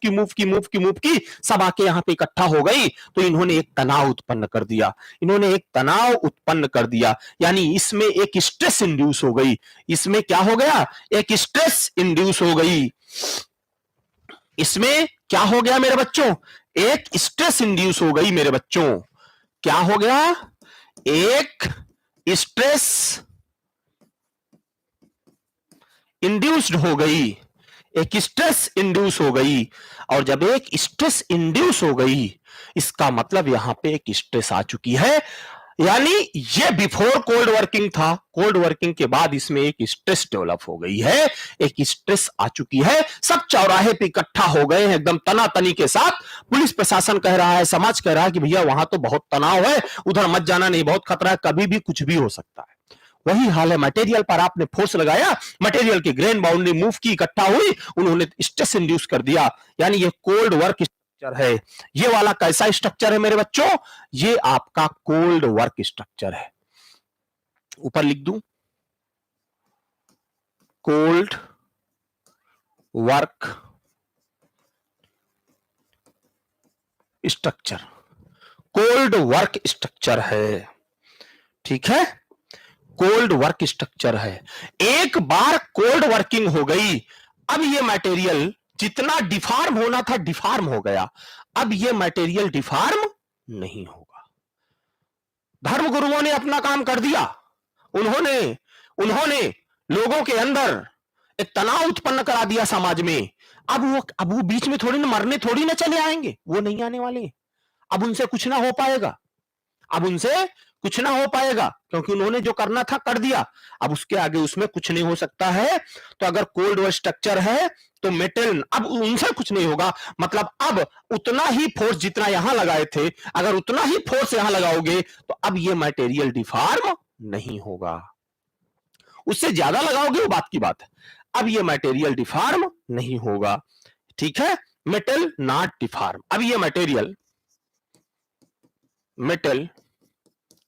की, सब आके यहां पे इकट्ठा हो गई, तो इन्होंने एक तनाव उत्पन्न कर दिया, इन्होंने एक तनाव उत्पन्न कर दिया। यानी इसमें एक स्ट्रेस इंड्यूस हो गई, इसमें क्या हो गया? एक स्ट्रेस इंड्यूस हो गई। इसमें क्या हो गया मेरे बच्चों? एक स्ट्रेस इंड्यूस हो गई मेरे बच्चों। क्या हो गया? एक स्ट्रेस इंड्यूस्ड हो गई, एक स्ट्रेस इंड्यूस हो गई। और जब एक स्ट्रेस इंड्यूस हो गई, इसका मतलब यहां पे एक स्ट्रेस आ चुकी है। यानी ये बिफोर कोल्ड वर्किंग था, कोल्ड वर्किंग के बाद इसमें एक स्ट्रेस डेवलप हो गई है, एक स्ट्रेस आ चुकी है। सब चौराहे पे इकट्ठा हो गए हैं एकदम तनातनी के साथ। पुलिस प्रशासन कह रहा है, समाज कह रहा है कि भैया वहां तो बहुत तनाव है, उधर मत जाना, नहीं बहुत खतरा है, कभी भी कुछ भी हो सकता है। वही हाल है मटेरियल पर, आपने फोर्स लगाया, मटेरियल की ग्रेन बाउंड्री मूव की, इकट्ठा हुई, उन्होंने स्ट्रेस इंड्यूस कर दिया, यानी ये कोल्ड वर्क स्ट्रक्चर है। ये वाला कैसा स्ट्रक्चर है मेरे बच्चों? ये आपका कोल्ड वर्क स्ट्रक्चर है। ऊपर लिख दूं, cold work structure, cold work structure है, ठीक है, कोल्ड वर्क स्ट्रक्चर है। एक बार कोल्ड वर्किंग हो गई, अब ये मटेरियल जितना डिफॉर्म होना था डिफॉर्म हो गया, अब ये मटेरियल डिफॉर्म नहीं होगा। धर्मगुरुओं ने अपना काम कर दिया, उन्होंने उन्होंने लोगों के अंदर एक तनाव उत्पन्न करा दिया समाज में। अब वो बीच में थोड़ी ना मरने थोड़ी ना चले आएंगे, वो नहीं आने वाले। अब उनसे कुछ ना हो पाएगा, अब उनसे कुछ ना हो पाएगा, क्योंकि उन्होंने जो करना था कर दिया, अब उसके आगे उसमें कुछ नहीं हो सकता है। तो अगर कोल्ड वर्क स्ट्रक्चर है तो मेटल, अब उनसे कुछ नहीं होगा, मतलब अब उतना ही फोर्स जितना यहां लगाए थे, अगर उतना ही फोर्स यहां लगाओगे तो अब ये मटेरियल डिफॉर्म नहीं होगा। उससे ज्यादा लगाओगे वो बात की बात है, अब ये मटेरियल डिफॉर्म नहीं होगा, ठीक है, मेटल नॉट डिफॉर्म। अब ये मटेरियल मेटल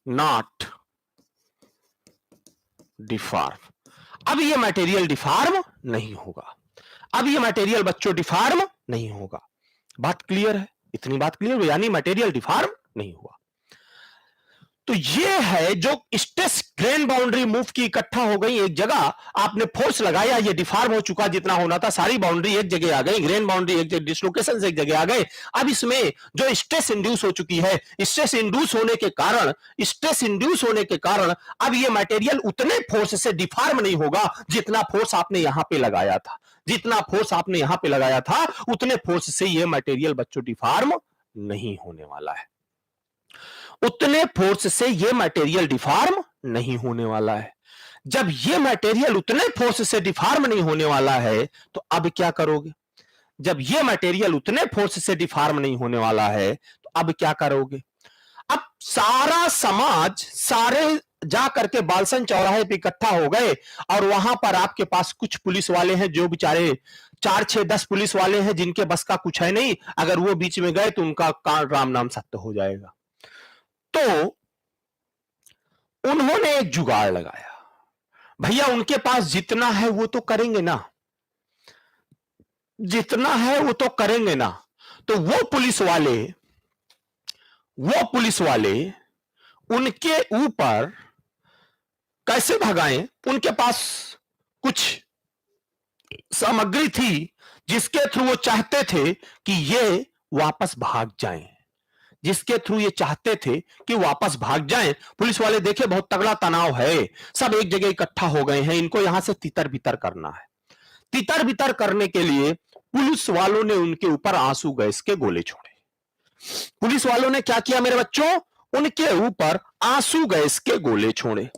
नॉट डिफॉर्म, अब ये मटेरियल डिफॉर्म नहीं होगा, अब ये मटेरियल बच्चों डिफॉर्म नहीं होगा। बात क्लियर है? इतनी बात क्लियर, यानी मटेरियल डिफॉर्म नहीं हुआ। तो ये है जो स्ट्रेस ग्रेन बाउंड्री मूव की, इकट्ठा हो गई एक जगह, आपने फोर्स लगाया, ये डिफॉर्म हो चुका, जितना होना था सारी बाउंड्री एक जगह आ गई, ग्रेन बाउंड्री एक जगह, डिसलोकेशन एक जगह आ गए। अब इसमें जो स्ट्रेस इंड्यूस हो चुकी है, स्ट्रेस इंड्यूस होने के कारण अब ये मटेरियल उतने फोर्स से डिफॉर्म नहीं होगा जितना फोर्स आपने यहां पे लगाया था, जितना फोर्स आपने यहां पे लगाया था उतने फोर्स से ये मटेरियल बच्चों डिफॉर्म नहीं होने वाला है, उतने फोर्स से ये मटेरियल डिफॉर्म नहीं होने वाला है। जब ये मटेरियल उतने फोर्स से डिफॉर्म नहीं होने वाला है तो अब क्या करोगे? जब ये मटेरियल उतने फोर्स से डिफॉर्म नहीं होने वाला है तो अब क्या करोगे? अब सारा समाज, सारे जा करके बालसन चौराहे पे इकट्ठा हो गए, और वहां पर आपके पास कुछ पुलिस वाले हैं जो बेचारे 4, 6, 10 पुलिस वाले हैं जिनके बस का कुछ है नहीं, अगर वो बीच में गए तो उनका राम नाम सत्य हो जाएगा। तो उन्होंने एक जुगाड़ लगाया, भैया उनके पास जितना है वो तो करेंगे ना, जितना है वो तो करेंगे ना, तो वो पुलिस वाले उनके ऊपर कैसे भगाएं? उनके पास कुछ सामग्री थी जिसके थ्रू वो चाहते थे कि ये वापस भाग जाएं, जिसके थ्रू ये चाहते थे कि वापस भाग जाएं। पुलिस वाले देखे बहुत तगड़ा तनाव है, सब एक जगह इकट्ठा हो गए हैं, इनको यहां से तितर बितर करना है। तितर बितर करने के लिए पुलिस वालों ने उनके ऊपर आंसू गैस के गोले छोड़े। पुलिस वालों ने क्या किया मेरे बच्चों? उनके ऊपर आंसू गैस के गोले छोड़े।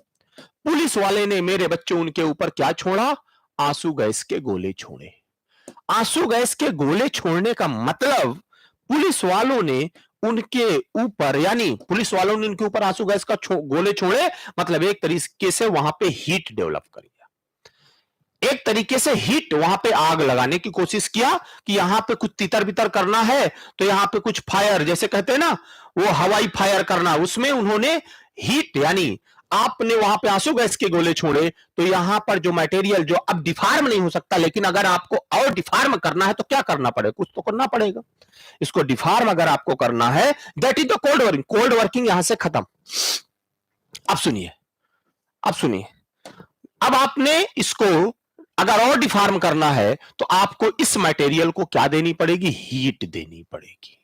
पुलिस वाले ने मेरे बच्चों उनके ऊपर क्या छोड़ा? आंसू गैस के गोले छोड़े। आंसू गैस के गोले छोड़ने का मतलब पुलिस वालों ने उनके ऊपर, यानी पुलिस वालों ने उनके ऊपर आंसू गैस का गोले छोड़े, मतलब एक तरीके से वहां पे हीट डेवलप कर दिया, एक तरीके से हीट, वहां पे आग लगाने की कोशिश किया कि यहां पे कुछ तितर बितर करना है तो यहां पे कुछ फायर, जैसे कहते हैं ना वो हवाई फायर करना, उसमें उन्होंने हीट, यानी आपने वहां पे आंसू गैस के गोले छोड़े तो यहां पर जो मटेरियल जो अब डिफॉर्म नहीं हो सकता, लेकिन अगर आपको और डिफॉर्म करना है तो क्या करना पड़ेगा? कुछ तो करना पड़ेगा। इसको डिफॉर्म अगर आपको करना है, that is the cold working. Cold working यहां से खत्म। अब सुनिए, अब आपने इसको अगर और डिफॉर्म करना है तो आपको इस मटेरियल को क्या देनी पड़ेगी? हीट देनी पड़ेगी।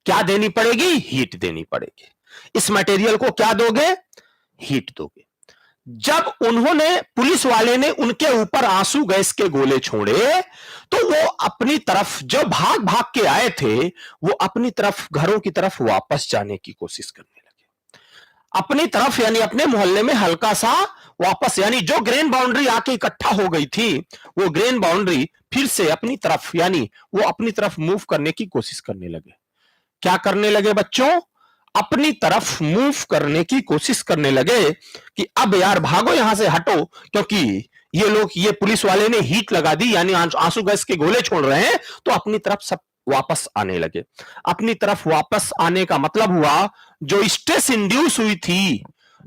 क्या देनी पड़ेगी? हीट देनी पड़ेगी। इस मटेरियल को क्या दोगे? हीट दोगे। जब उन्होंने, पुलिस वाले ने उनके ऊपर आंसू गैस के गोले छोड़े तो वो अपनी तरफ, जो भाग भाग के आए थे, वो अपनी तरफ, घरों की तरफ वापस जाने की कोशिश करने लगे, अपनी तरफ, यानी अपने मोहल्ले में हल्का सा वापस, यानी जो ग्रेन बाउंड्री आके इकट्ठा हो गई थी वो ग्रेन बाउंड्री फिर से अपनी तरफ, यानी वो अपनी तरफ मूव करने की कोशिश करने लगे। क्या करने लगे बच्चों? अपनी तरफ मूव करने की कोशिश करने लगे कि अब यार भागो यहां से, हटो, क्योंकि ये लोग, ये पुलिस वाले ने हीट लगा दी, यानी आंसू गैस के गोले छोड़ रहे हैं, तो अपनी तरफ सब वापस आने लगे। अपनी तरफ वापस आने का मतलब हुआ जो स्ट्रेस इंड्यूस हुई थी,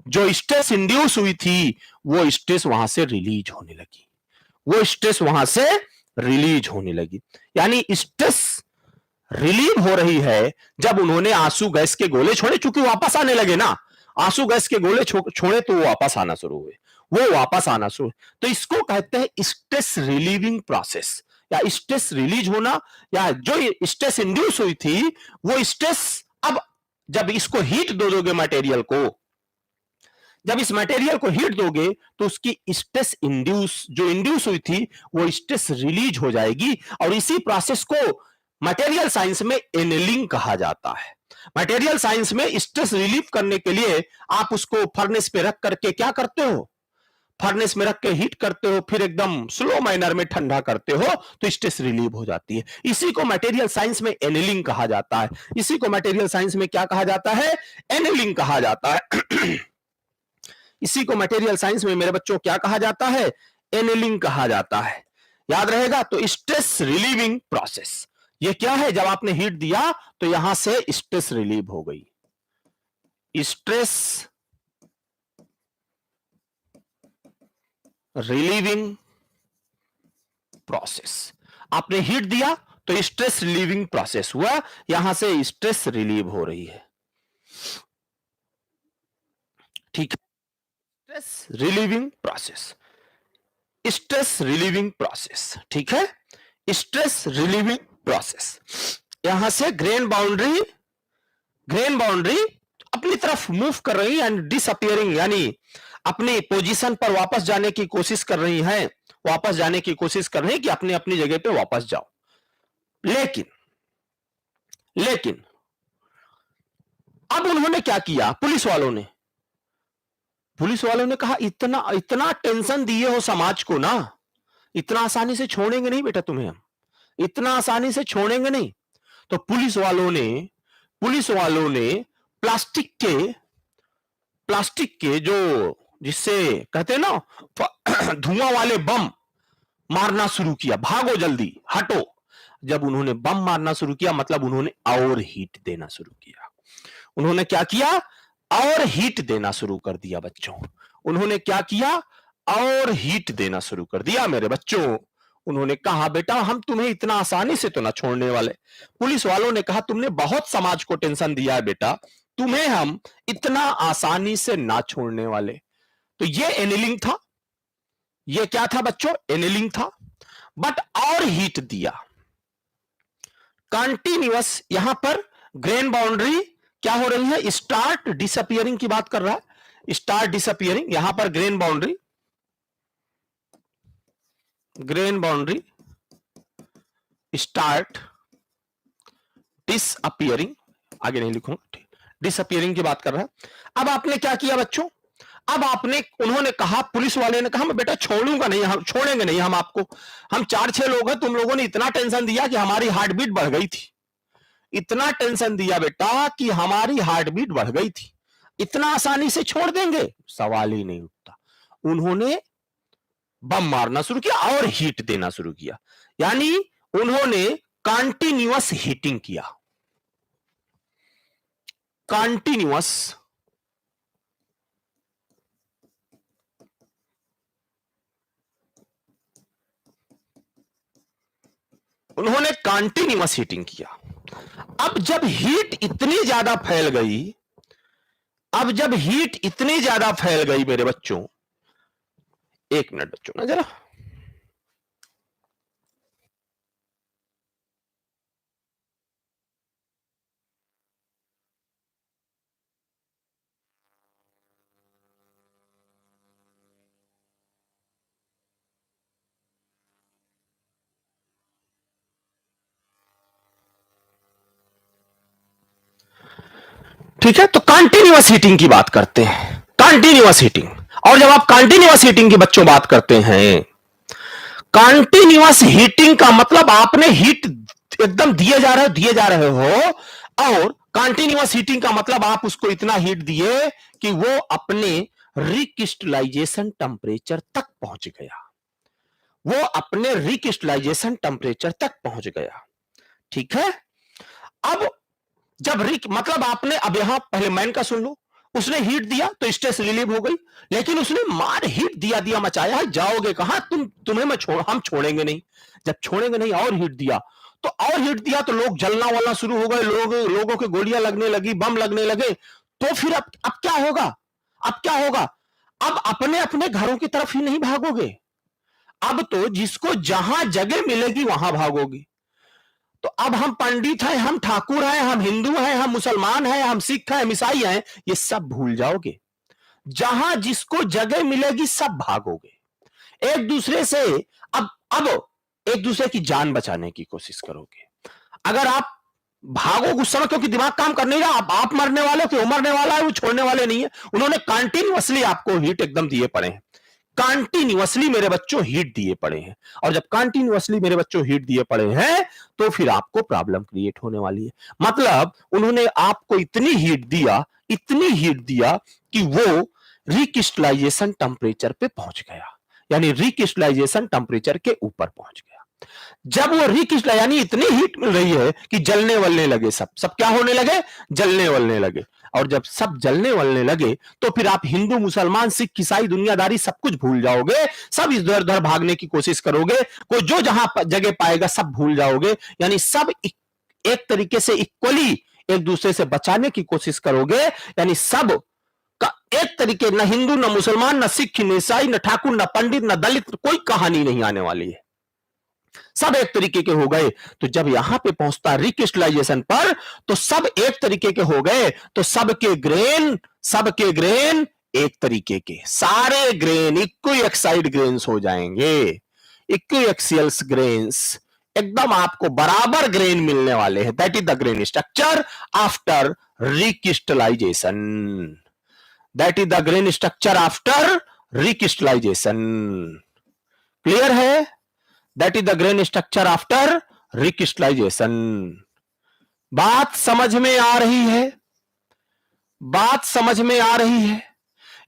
जो स्ट्रेस इंड्यूस हुई थी, वो स्ट्रेस वहां से रिलीज होने लगी, वो स्ट्रेस वहां से रिलीज होने लगी। यानी स्ट्रेस रिलीव हो रही है जब उन्होंने आंसू गैस के गोले छोड़े, चूंकि वापस आने लगे ना, आंसू गैस के गोले छोड़े तो वो वापस आना शुरू हुए, वो वापस आना शुरू। तो इसको कहते हैं स्ट्रेस रिलीविंग प्रोसेस, या स्ट्रेस रिलीज होना, या जो स्ट्रेस इंड्यूस हुई थी वो स्ट्रेस, अब जब इसको हीट दोगे मटेरियल को, जब इस मटेरियल को हीट दोगे तो उसकी स्ट्रेस इंड्यूस, जो इंड्यूस हुई थी वो स्ट्रेस रिलीज हो जाएगी, और इसी प्रोसेस को मटेरियल साइंस में एनेलिंग कहा जाता है। मटेरियल साइंस में स्ट्रेस रिलीव करने के लिए आप उसको फर्नेस पे रख करके क्या करते हो, फर्नेस में रख के हीट करते हो, फिर एकदम स्लो मैनर में ठंडा करते हो तो स्ट्रेस रिलीव हो जाती है। इसी को मटेरियल साइंस में एनेलिंग कहा जाता है। इसी को मटेरियल साइंस में क्या कहा जाता है, एनेलिंग कहा जाता है। इसी को मटेरियल साइंस में मेरे बच्चों क्या कहा जाता है, एनेलिंग कहा जाता है। याद रहेगा। तो स्ट्रेस रिलीविंग प्रोसेस ये क्या है, जब आपने हीट दिया तो यहां से स्ट्रेस रिलीव हो गई, स्ट्रेस रिलीविंग प्रोसेस। आपने हीट दिया तो स्ट्रेस रिलीविंग प्रोसेस हुआ, यहां से स्ट्रेस रिलीव हो रही है, ठीक है। Stress relieving process, stress relieving process, ठीक है, स्ट्रेस रिलीविंग प्रोसेस। यहां से ग्रेन बाउंड्री अपनी तरफ मूव कर रही है, एंड डिसअपियरिंग, यानी अपनी पोजीशन पर वापस जाने की कोशिश कर रही हैं, वापस जाने की कोशिश कर रही है कि अपनी अपनी जगह पे वापस जाओ। लेकिन अब उन्होंने क्या किया, पुलिस वालों ने कहा इतना टेंशन दिए हो समाज को ना, इतना आसानी से छोड़ेंगे नहीं बेटा तुम्हें हम, इतना आसानी से छोड़ेंगे नहीं। तो पुलिस वालों ने प्लास्टिक के जो, जिससे कहते हैं ना धुआं वाले बम मारना शुरू किया, भागो जल्दी हटो। जब उन्होंने बम मारना शुरू किया मतलब उन्होंने और हीट देना शुरू किया। उन्होंने क्या किया, और हीट देना शुरू कर दिया बच्चों। उन्होंने क्या किया, और हीट देना शुरू कर दिया मेरे बच्चों। उन्होंने कहा बेटा हम तुम्हें इतना आसानी से तो ना छोड़ने वाले। पुलिस वालों ने कहा तुमने बहुत समाज को टेंशन दिया है बेटा, तुम्हें हम इतना आसानी से ना छोड़ने वाले। तो ये एनेलिंग था, ये क्या था बच्चों, एनेलिंग था। बट और हीट दिया कंटिन्यूअस। यहां पर ग्रेन बाउंड्री क्या हो रही है, स्टार्ट डिसअपियरिंग की बात कर रहा है, स्टार्ट डिसअपियरिंग। यहां पर ग्रेन बाउंड्री स्टार्ट डिसअपियरिंग, आगे नहीं लिखूंगा, डिसअपियरिंग की बात कर रहा है। अब आपने क्या किया बच्चों, अब उन्होंने कहा, पुलिस वाले ने कहा मैं बेटा छोड़ूंगा नहीं, हम छोड़ेंगे नहीं, हम आपको, हम 4-6 लोग हैं, तुम लोगों ने इतना टेंशन दिया कि हमारी हार्ट बीट बढ़ गई थी, इतना टेंशन दिया बेटा कि हमारी हार्ट बीट बढ़ गई थी, इतना आसानी से छोड़ देंगे, सवाल ही नहीं उठता। उन्होंने बम मारना शुरू किया और हीट देना शुरू किया, यानी उन्होंने कंटिन्यूअस हीटिंग किया, कंटिन्यूअस उन्होंने कंटिन्यूअस हीटिंग किया। अब जब हीट इतनी ज्यादा फैल गई, मेरे बच्चों, एक मिनट बच्चों ना जरा, ठीक है। तो कंटिन्यूअस हीटिंग की बात करते हैं, कंटिन्यूअस हीटिंग। और जब आप कंटिन्यूअस हीटिंग की बच्चों बात करते हैं, कंटिन्यूअस हीटिंग का मतलब आपने हीट एकदम दिए जा रहे हो, और कंटिन्यूअस हीटिंग का मतलब आप उसको इतना हीट दिए कि वो अपने रिक्रिस्टलाइजेशन टेम्परेचर तक पहुंच गया, वो अपने रिक्रिस्टलाइजेशन टेम्परेचर तक पहुंच गया। ठीक है, अब जब मतलब आपने, अब यहां पहले मैन का सुन लो, उसने हीट दिया तो स्ट्रेस रिलीव हो गई, लेकिन उसने मार हीट दिया दिया मचाया है, जाओगे कहां तुम्हें मैं हम छोड़ेंगे नहीं। जब छोड़ेंगे नहीं और हीट दिया, तो और हीट दिया तो लोग जलना वाला शुरू हो गए, लोगों के गोलियां लगने लगी, बम लगने लगे। तो फिर अब क्या होगा? अब क्या होगा? अब अपने अपने घरों की तरफ ही नहीं भागोगे, अब तो जिसको जहां जगह मिलेगी वहां भागोगे। तो अब हम पंडित हैं, हम ठाकुर हैं, हम हिंदू हैं, हम मुसलमान हैं, हम सिख हैं, हम ईसाई हैं, ये सब भूल जाओगे। जहां जिसको जगह मिलेगी सब भागोगे एक दूसरे से। अब एक दूसरे की जान बचाने की कोशिश करोगे। अगर आप भागोगे उस समय, क्योंकि दिमाग काम कर नहीं रहा, आप मरने वाले हो, मरने वाला है, वो छोड़ने वाले नहीं है। उन्होंने कंटिन्यूअसली आपको हीट एकदम दिए पड़े हैं, कंटिन्यूअसली मेरे बच्चों हीट दिए पड़े हैं। और जब कंटिन्यूअसली मेरे बच्चों हीट दिए पड़े हैं, तो फिर आपको प्रॉब्लम क्रिएट होने वाली है। मतलब उन्होंने आपको इतनी हीट दिया, इतनी हीट दिया कि वो रिक्रिस्टलाइजेशन टेम्परेचर पे पहुंच गया, यानी रिक्रिस्टलाइजेशन टेम्परेचर के ऊपर पहुंच गया। जब वो रिक्रिस्टल, यानी इतनी हीट मिल रही है कि जलने वलने लगे, सब क्या होने लगे? जलने वलने लगे। और जब सब जलने वलने लगे, तो फिर आप हिंदू, मुसलमान, सिख, ईसाई, दुनियादारी सब कुछ भूल जाओगे, सब इधर उधर भागने की कोशिश करोगे, कोई जो जहां जगह पाएगा सब भूल जाओगे, यानी सब एक तरीके से इक्वली एक दूसरे से बचाने की कोशिश करोगे। यानी सब का एक तरीके, न हिंदू, न मुसलमान, न सिख, न ईसाई, न ठाकुर, न पंडित, न दलित, कोई कहानी नहीं आने वाली है, सब एक तरीके के हो गए। तो जब यहां पे पहुंचता रिक्रिस्टलाइजेशन पर, तो सब एक तरीके के हो गए, तो सबके ग्रेन एक तरीके के, सारे ग्रेन इक्विएक्साइड ग्रेन्स हो जाएंगे, इक्विएक्सियल्स ग्रेन्स, एकदम आपको बराबर ग्रेन मिलने वाले हैं। That is the grain structure after recrystallization, that is the grain structure after recrystallization. Clear है? That is the grain structure after recrystallization. बात समझ में आ रही है? बात समझ में आ रही है?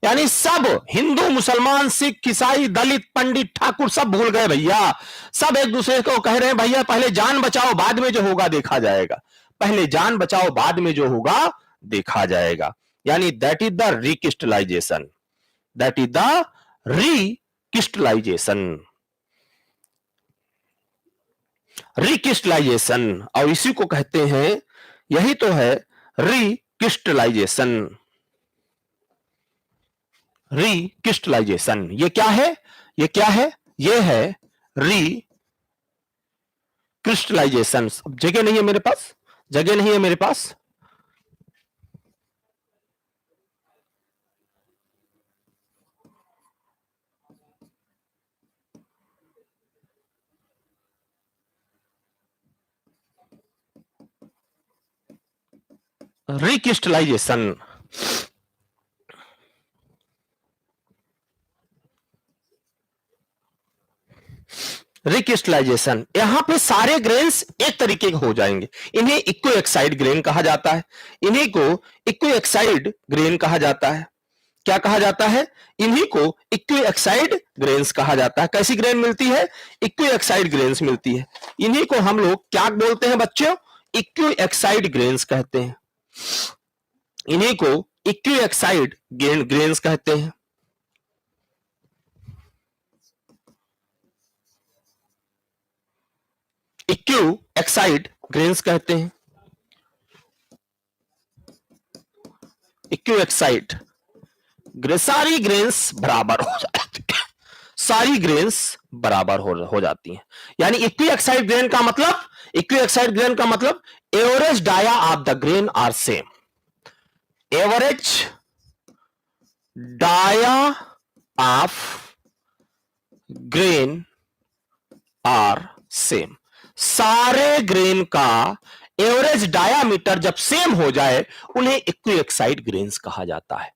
यानी सब हिंदू, मुसलमान, सिख, ईसाई, दलित, पंडित, ठाकुर सब भूल गए भैया। सब एक दूसरे को कह रहे हैं भैया पहले जान बचाओ, बाद में जो होगा देखा जाएगा, पहले जान बचाओ, बाद में जो होगा देखा जाएगा। यानी that is the recrystallization, that is the recrystallisation, recrystallisation. और इसी को कहते हैं, यही तो है रिक्रिस्टलाइजेशन, रिक्रिस्टलाइजेशन। ये क्या है? ये क्या है? ये है रिक्रिस्टलाइजेशन। जगह नहीं है मेरे पास, जगह नहीं है मेरे पास, रिक्रिस्टलाइजेशन। रिक्रिस्टलाइजेशन, यहां पे सारे ग्रेन्स एक तरीके के हो जाएंगे, इन्हें इक्विएक्साइड ग्रेन कहा जाता है, इन्हीं को इक्विएक्साइड ग्रेन कहा जाता है। क्या कहा जाता है? इन्हीं को इक्विएक्साइड ग्रेन्स कहा जाता है। कैसी ग्रेन मिलती है? इक्विएक्साइड ग्रेन्स मिलती है। इन्हीं को हम लोग क्या बोलते हैं बच्चों? इक्विएक्साइड ग्रेन्स कहते हैं। इन्हीं को इक्विएक्साइड ग्रेन्स कहते हैं। इक्विएक्साइड ग्रेन्स कहते हैं। इक्विएक्साइड, सारी ग्रेन्स बराबर हो जाती है, सारी ग्रेन्स बराबर हो जाती हैं। यानी इक्विएक्साइड ग्रेन का मतलब, इक्विएक्साइड ग्रेन का मतलब average dia of the grain are same, average dia of grain are same. सारे ग्रेन का एवरेज डायामीटर जब सेम हो जाए उन्हें इक्विएक्साइड ग्रेन्स कहा जाता है।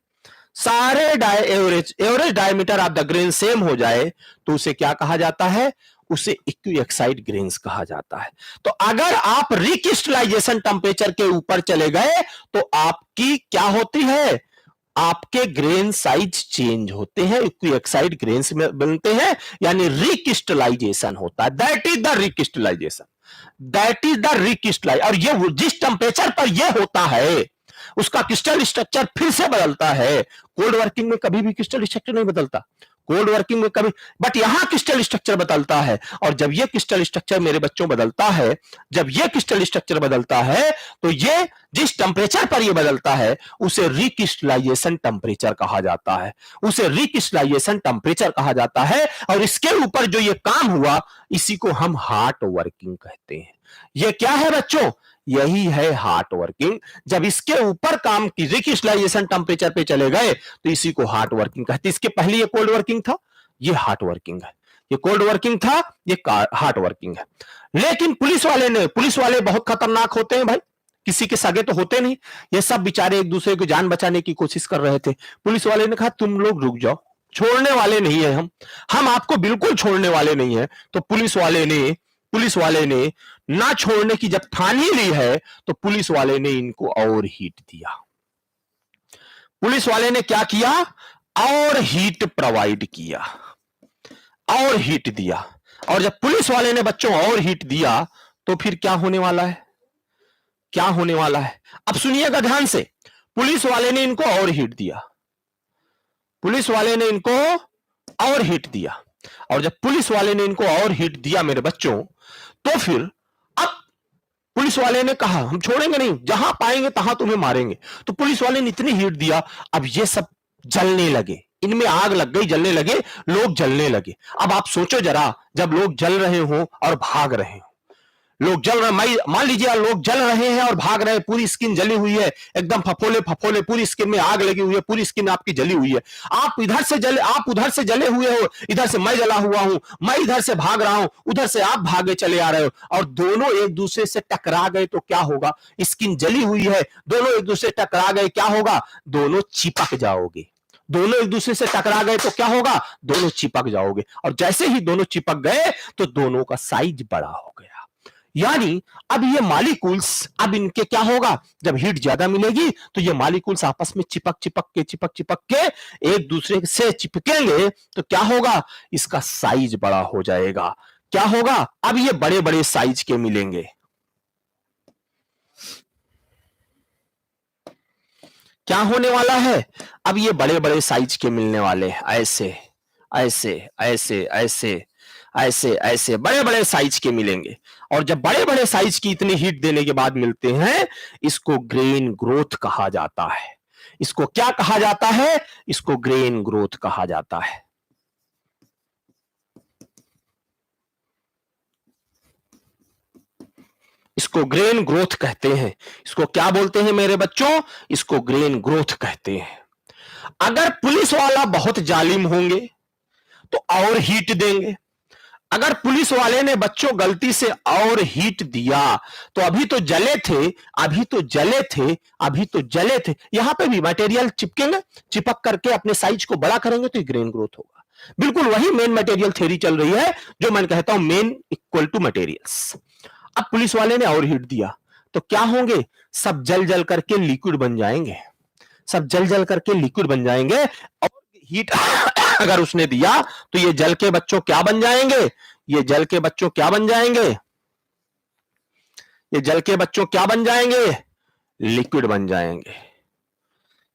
सारे average diameter of the grain same हो जाए तो उसे क्या कहा जाता है? उसे एक्विएक्साइड ग्रेन्स कहा जाता है। तो अगर आप रिक्रिस्टलाइजेशन टेम्परेचर के ऊपर चले गए तो आपकी क्या होती है, आपके ग्रेन साइज चेंज होते हैं, एक्विएक्साइड ग्रेन्स में बनते हैं, यानी रिक्रिस्टलाइजेशन होता है। That is the recrystallization, that is the recrystallize. और ये जिस टेम्परेचर पर यह होता है उसका क्रिस्टल स्ट्रक्चर फिर से बदलता है। कोल्ड वर्किंग में कभी भी क्रिस्टल स्ट्रक्चर नहीं बदलता, कोल्ड वर्किंग में कभी, बट यहां क्रिस्टल स्ट्रक्चर बदलता है। और जब यह क्रिस्टल स्ट्रक्चर मेरे बच्चों बदलता है, जब यह क्रिस्टल स्ट्रक्चर बदलता है तो ये जिस टेम्परेचर पर यह बदलता है उसे रिक्रिस्टलाइजेशन टेम्परेचर कहा जाता है, उसे रिक्रिस्टलाइजेशन टेम्परेचर कहा जाता है। और इसके ऊपर जो ये काम हुआ इसी को हम हॉट वर्किंग कहते हैं। ये क्या है बच्चों, यही है हॉट वर्किंग। जब इसके ऊपर काम की रिक्रिस्टलाइजेशन टेम्परेचर पे चले गए तो इसी को हॉट वर्किंग कहते हैं। इसके पहले ये कोल्ड वर्किंग था, ये हॉट वर्किंग है, ये कोल्ड वर्किंग था, ये हॉट वर्किंग है। लेकिन पुलिस वाले बहुत खतरनाक होते हैं भाई, किसी के सगे तो होते नहीं, ये सब बेचारे एक दूसरे को जान बचाने की कोशिश कर रहे थे। पुलिस वाले ने कहा तुम लोग रुक जाओ, छोड़ने वाले नहीं है हम आपको बिल्कुल छोड़ने वाले नहीं है। तो पुलिस वाले ने ना छोड़ने की जब ठानी ली है तो पुलिस वाले ने इनको और हीट दिया। पुलिस वाले ने क्या किया, और हीट प्रोवाइड किया, और हीट दिया। और जब पुलिस वाले ने बच्चों और हीट दिया तो फिर क्या होने वाला है, क्या होने वाला है, अब सुनिएगा ध्यान से। पुलिस वाले ने इनको और हीट दिया, पुलिस वाले ने इनको और हीट दिया। और जब पुलिस वाले ने इनको और हीट दिया मेरे बच्चों, तो फिर अब पुलिस वाले ने कहा हम छोड़ेंगे नहीं, जहां पाएंगे तहां तुम्हें मारेंगे। तो पुलिस वाले ने इतनी हीट दिया, अब ये सब जलने लगे, इनमें आग लग गई, जलने लगे, लोग जलने लगे। अब आप सोचो जरा, जब लोग जल रहे हो और भाग रहे हो, लोग जल रहे, मान लीजिए लोग जल रहे हैं और भाग रहे हैं, पूरी स्किन जली हुई है, एकदम फफोले फफोले, पूरी स्किन में आग लगी हुई है, पूरी स्किन आपकी जली हुई है। आप इधर से जले, आप उधर से जले हुए हो, इधर से मैं जला हुआ हूं, मैं इधर से भाग रहा हूं, उधर से आप भागे चले आ रहे हो, और दोनों एक दूसरे से टकरा गए तो क्या होगा, स्किन जली हुई है, दोनों एक दूसरे से टकरा गए, क्या होगा, दोनों चिपक जाओगे। दोनों एक दूसरे से टकरा गए तो क्या होगा, दोनों चिपक जाओगे। और जैसे ही दोनों चिपक गए तो दोनों का साइज बड़ा हो गया। यानी अब ये मॉलिक्यूल्स, अब इनके क्या होगा, जब हीट ज्यादा मिलेगी तो ये मॉलिक्यूल्स आपस में चिपक के एक दूसरे से चिपकेंगे तो क्या होगा, इसका साइज बड़ा हो जाएगा। क्या होगा, अब ये बड़े बड़े साइज के मिलेंगे। क्या होने वाला है, अब ये बड़े बड़े साइज के मिलने वाले, ऐसे ऐसे ऐसे ऐसे ऐसे ऐसे बड़े बड़े साइज के मिलेंगे। और जब बड़े बड़े साइज की इतनी हीट देने के बाद मिलते हैं, इसको ग्रेन ग्रोथ कहा जाता है। इसको क्या कहा जाता है, इसको ग्रेन ग्रोथ कहा जाता है। इसको ग्रेन ग्रोथ कहते हैं। इसको क्या बोलते हैं मेरे बच्चों, इसको ग्रेन ग्रोथ कहते हैं। अगर पुलिस वाला बहुत जालिम होंगे तो और हीट देंगे। अगर पुलिस वाले ने बच्चों गलती से और हीट दिया तो अभी तो जले थे, अभी तो जले थे, अभी तो जले थे, यहां पे भी मटेरियल चिपकेंगे, चिपक करके अपने साइज को बड़ा करेंगे तो ग्रेन ग्रोथ होगा। बिल्कुल वही मेन मटेरियल थ्योरी चल रही है जो मैं कहता हूं मेन इक्वल टू मटेरियल्स। अब पुलिस वाले ने और हीट दिया तो क्या होंगे, सब जल जल करके लिक्विड बन जाएंगे, सब जल जल करके लिक्विड बन जाएंगे। और हीट अगर उसने दिया तो ये जल के बच्चों क्या बन जाएंगे, ये जल के बच्चों क्या बन जाएंगे, ये जल के बच्चों क्या बन जाएंगे, लिक्विड बन जाएंगे।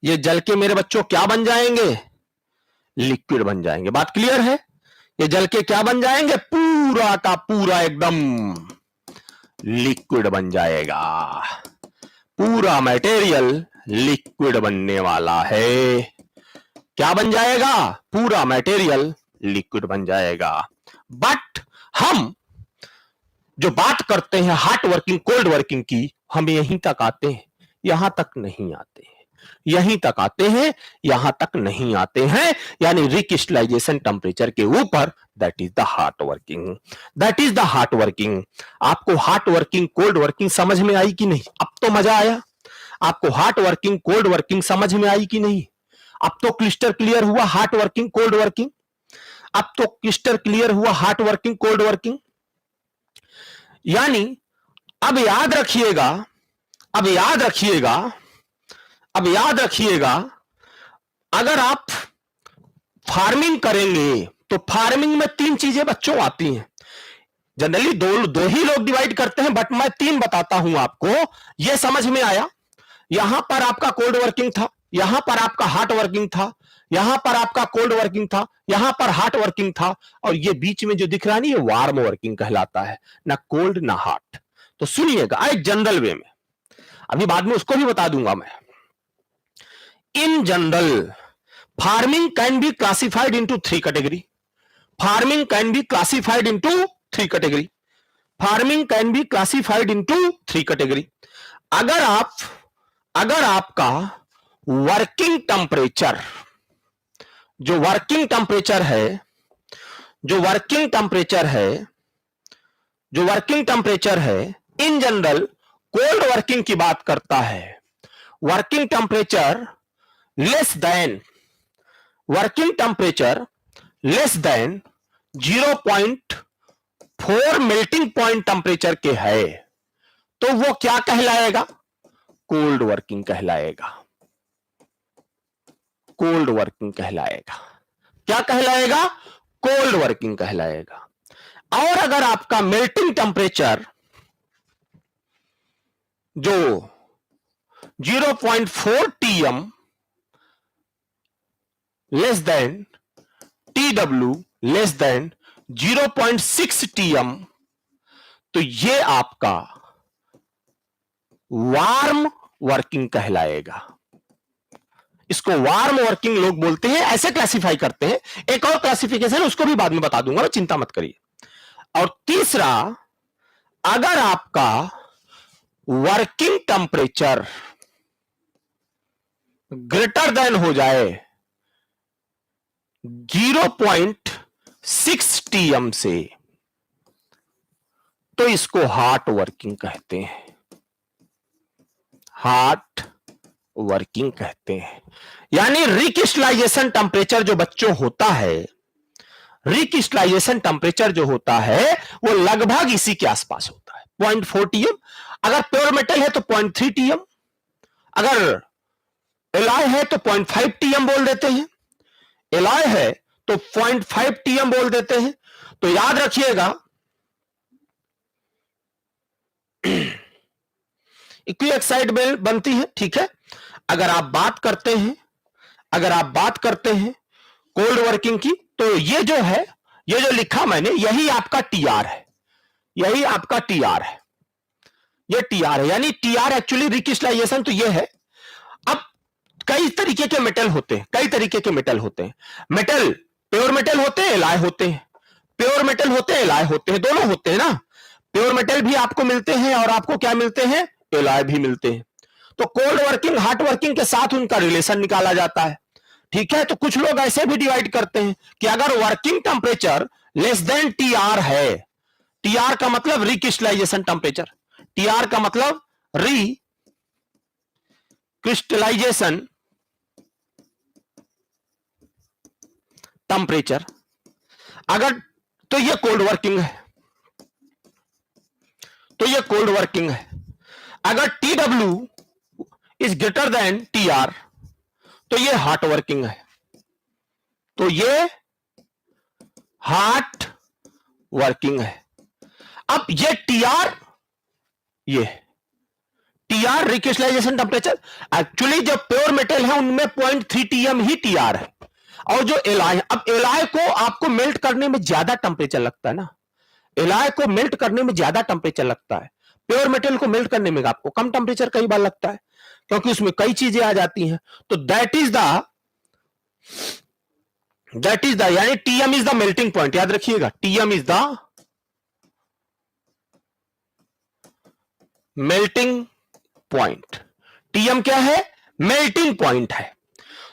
ये जल के मेरे बच्चों क्या बन जाएंगे, लिक्विड बन जाएंगे। बात क्लियर है, ये जल के क्या बन जाएंगे, पूरा का पूरा एकदम लिक्विड बन जाएगा। पूरा मटेरियल लिक्विड बनने वाला है। क्या बन जाएगा, पूरा मटेरियल लिक्विड बन जाएगा। बट हम जो बात करते हैं हॉट वर्किंग कोल्ड वर्किंग की, हम यहीं तक आते हैं, यहां तक नहीं आते हैं, यहीं तक आते हैं, यहां तक नहीं आते हैं। यानी रिक्रिस्टलाइजेशन टेम्परेचर के ऊपर, that is the hot working, that is the hot working. आपको हॉट वर्किंग कोल्ड वर्किंग समझ में आई कि नहीं, अब तो मजा आया। आपको हॉट वर्किंग कोल्ड वर्किंग समझ में आई कि नहीं, अब तो क्लिस्टर क्लियर हुआ हॉट वर्किंग कोल्ड वर्किंग। अब तो क्रिस्टल क्लियर हुआ हॉट वर्किंग कोल्ड वर्किंग। यानी अब याद रखिएगा, अब याद रखिएगा, अब याद रखिएगा, अगर आप फार्मिंग करेंगे तो फार्मिंग में 3 चीजें बच्चों आती हैं। जनरली दो ही लोग डिवाइड करते हैं, बट मैं 3 बताता हूं आपको। यह समझ में आया? यहां पर आपका कोल्ड वर्किंग था, यहां पर आपका हॉट वर्किंग था, यहां पर आपका कोल्ड वर्किंग था, यहां पर हॉट वर्किंग था, और ये बीच में जो दिख रहा है ना, ये वार्म वर्किंग कहलाता है, ना कोल्ड ना हॉट। तो सुनिएगा एक जनरल वे में, अभी बाद में उसको भी बता दूंगा मैं। In general farming can be classified into 3 category. Farming can be classified into 3 category. Farming can be classified into 3 category. अगर आपका वर्किंग टेम्परेचर, जो वर्किंग टेम्परेचर है, जो वर्किंग टेम्परेचर है, जो वर्किंग टेम्परेचर है, इन जनरल कोल्ड वर्किंग की बात करता है। Working temperature less than, working temperature less than 0.4 melting point temperature के है, तो वो क्या कहलाएगा? कोल्ड वर्किंग कहलाएगा। कोल्ड वर्किंग कहलाएगा। क्या कहलाएगा? कोल्ड वर्किंग कहलाएगा। और अगर आपका मेल्टिंग टेम्परेचर जो 0.4 TM less than TW less than 0.6 TM, तो ये आपका वार्म वर्किंग कहलाएगा। इसको वार्म वर्किंग लोग बोलते हैं, ऐसे क्लासिफाई करते हैं। एक और क्लासिफिकेशन उसको भी बाद में बता दूंगा, चिंता मत करिए। और तीसरा, अगर आपका वर्किंग टेम्परेचर ग्रेटर देन हो जाए 0.6 TM से, तो इसको हॉट वर्किंग कहते हैं। हॉट वर्किंग कहते हैं। यानी रिक्रिस्टलाइजेशन टेम्परेचर जो बच्चों होता है, रिक्रिस्टलाइजेशन टेम्परेचर जो होता है वो लगभग इसी के आसपास होता है, 0.4 TM। अगर प्योर मेटल है तो 0.3 TM, अगर एलॉय है तो 0.5 TM बोल देते हैं, एलॉय है तो 0.5 TM बोल देते हैं। तो याद रखिएगा, इक्विऑक्साइड बनती है, ठीक है। अगर आप बात करते हैं, अगर आप बात करते हैं कोल्ड वर्किंग की, तो ये जो है, ये जो लिखा मैंने, यही आपका टीआर है, यही आपका टीआर है, ये टीआर है। यानी टीआर एक्चुअली रिक्रिस्टलाइजेशन तो ये है। अब कई तरीके के मेटल होते हैं, कई तरीके के मेटल होते हैं। मेटल प्योर मेटल होते हैं, एलॉय होते हैं, प्योर मेटल होते हैं, एलॉय होते हैं, दोनों होते हैं ना। प्योर मेटल भी आपको मिलते हैं और आपको क्या मिलते हैं? एलॉय भी मिलते हैं। तो कोल्ड वर्किंग हॉट वर्किंग के साथ उनका रिलेशन निकाला जाता है, ठीक है। तो कुछ लोग ऐसे भी डिवाइड करते हैं कि अगर working temperature less than TR है, टीआर का मतलब रिक्रिस्टलाइजेशन टेम्परेचर, टीआर का मतलब रिक्रिस्टलाइजेशन टेम्परेचर, अगर, तो ये कोल्ड वर्किंग है, तो ये कोल्ड वर्किंग है। अगर TW is greater than TR, तो ये हॉट वर्किंग है, तो ये हॉट वर्किंग है। अब ये ये TR रिक्रिस्टलाइजेशन टेम्परेचर, एक्चुअली जो प्योर मेटल है उनमें 0.3 TM ही TR है। और जो एलॉय है, अब एलॉय को आपको मेल्ट करने में ज्यादा टेम्परेचर लगता है ना, एलॉय को मेल्ट करने में ज्यादा टेम्परेचर लगता है। प्योर मेटल को मेल्ट करने में आपको कम टेम्परेचर कई बार लगता है, क्योंकि उसमें कई चीजें आ जाती हैं। तो दैट इज द यानी TM is the melting point, याद रखिएगा, TM is the melting point. TM क्या है? मेल्टिंग पॉइंट है।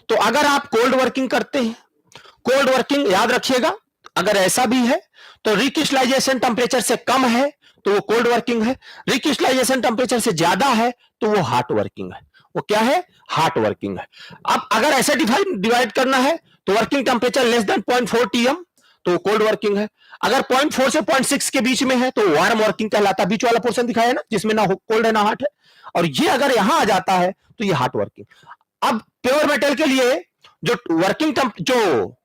तो अगर आप कोल्ड वर्किंग करते हैं, कोल्ड वर्किंग याद रखिएगा, अगर ऐसा भी है तो रिक्रिस्टलाइजेशन टेम्परेचर से कम है तो वो कोल्ड वर्किंग है, रिक्रिस्टलाइजेशन टेम्परेचर से ज्यादा है तो वो हॉट वर्किंग है। वो क्या है? हॉट वर्किंग है। अब अगर ऐसे डिवाइड करना है तो working temperature less than 0.4 TM तो कोल्ड वर्किंग है। अगर 0.4 से 0.6 के बीच में है तो वार्म वर्किंग कहलाता है। बीच वाला पोर्शन दिखाया ना, जिसमें ना कोल्ड है ना हॉट है। और ये अगर यहां आ जाता है तो ये हॉट वर्किंग। अब प्योर मेटल के लिए जो वर्किंग जो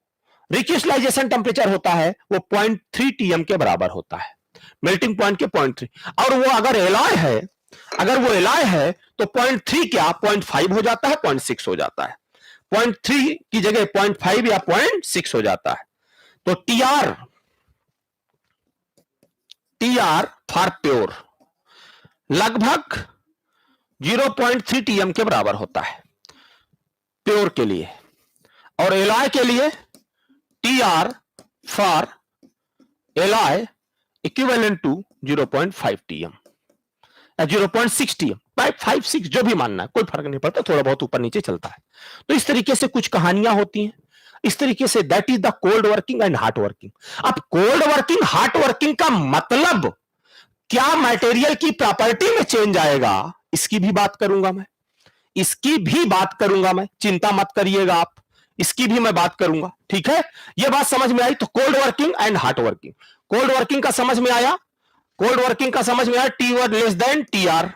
रिक्रिस्टलाइजेशन टेम्परेचर होता है वो 0.3 TM के बराबर होता है, मेल्टिंग पॉइंट के 0.3। और वो अगर एलॉय है, अगर वो एलॉय है तो 0.3 क्या 0.5 हो जाता है, 0.6 हो जाता है। 0.3 की जगह 0.5 या 0.6 हो जाता है। तो टीआर फॉर प्योर लगभग 0.3 TM के बराबर होता है प्योर के लिए। और एलॉय के लिए TR for alloy equivalent to 0.5 TM या 0.6 TM, 5, 6 जो भी मानना है, कोई फर्क नहीं पड़ता, थोड़ा बहुत ऊपर नीचे चलता है। तो इस तरीके से कुछ कहानियां होती हैं। इस तरीके say that is the cold working and hot working. अब कोल्ड वर्किंग हॉट वर्किंग का मतलब क्या मटेरियल की प्रॉपर्टी में चेंज आएगा, इसकी भी बात करूंगा मैं, इसकी भी बात करूंगा मैं, चिंता मत करिएगा आप, इसकी भी मैं बात करूंगा। ठीक है, यह बात समझ में आई। तो cold working and hot working, cold working का समझ में आया, कोल्ड वर्किंग का समझ में आया, T1 less than TR,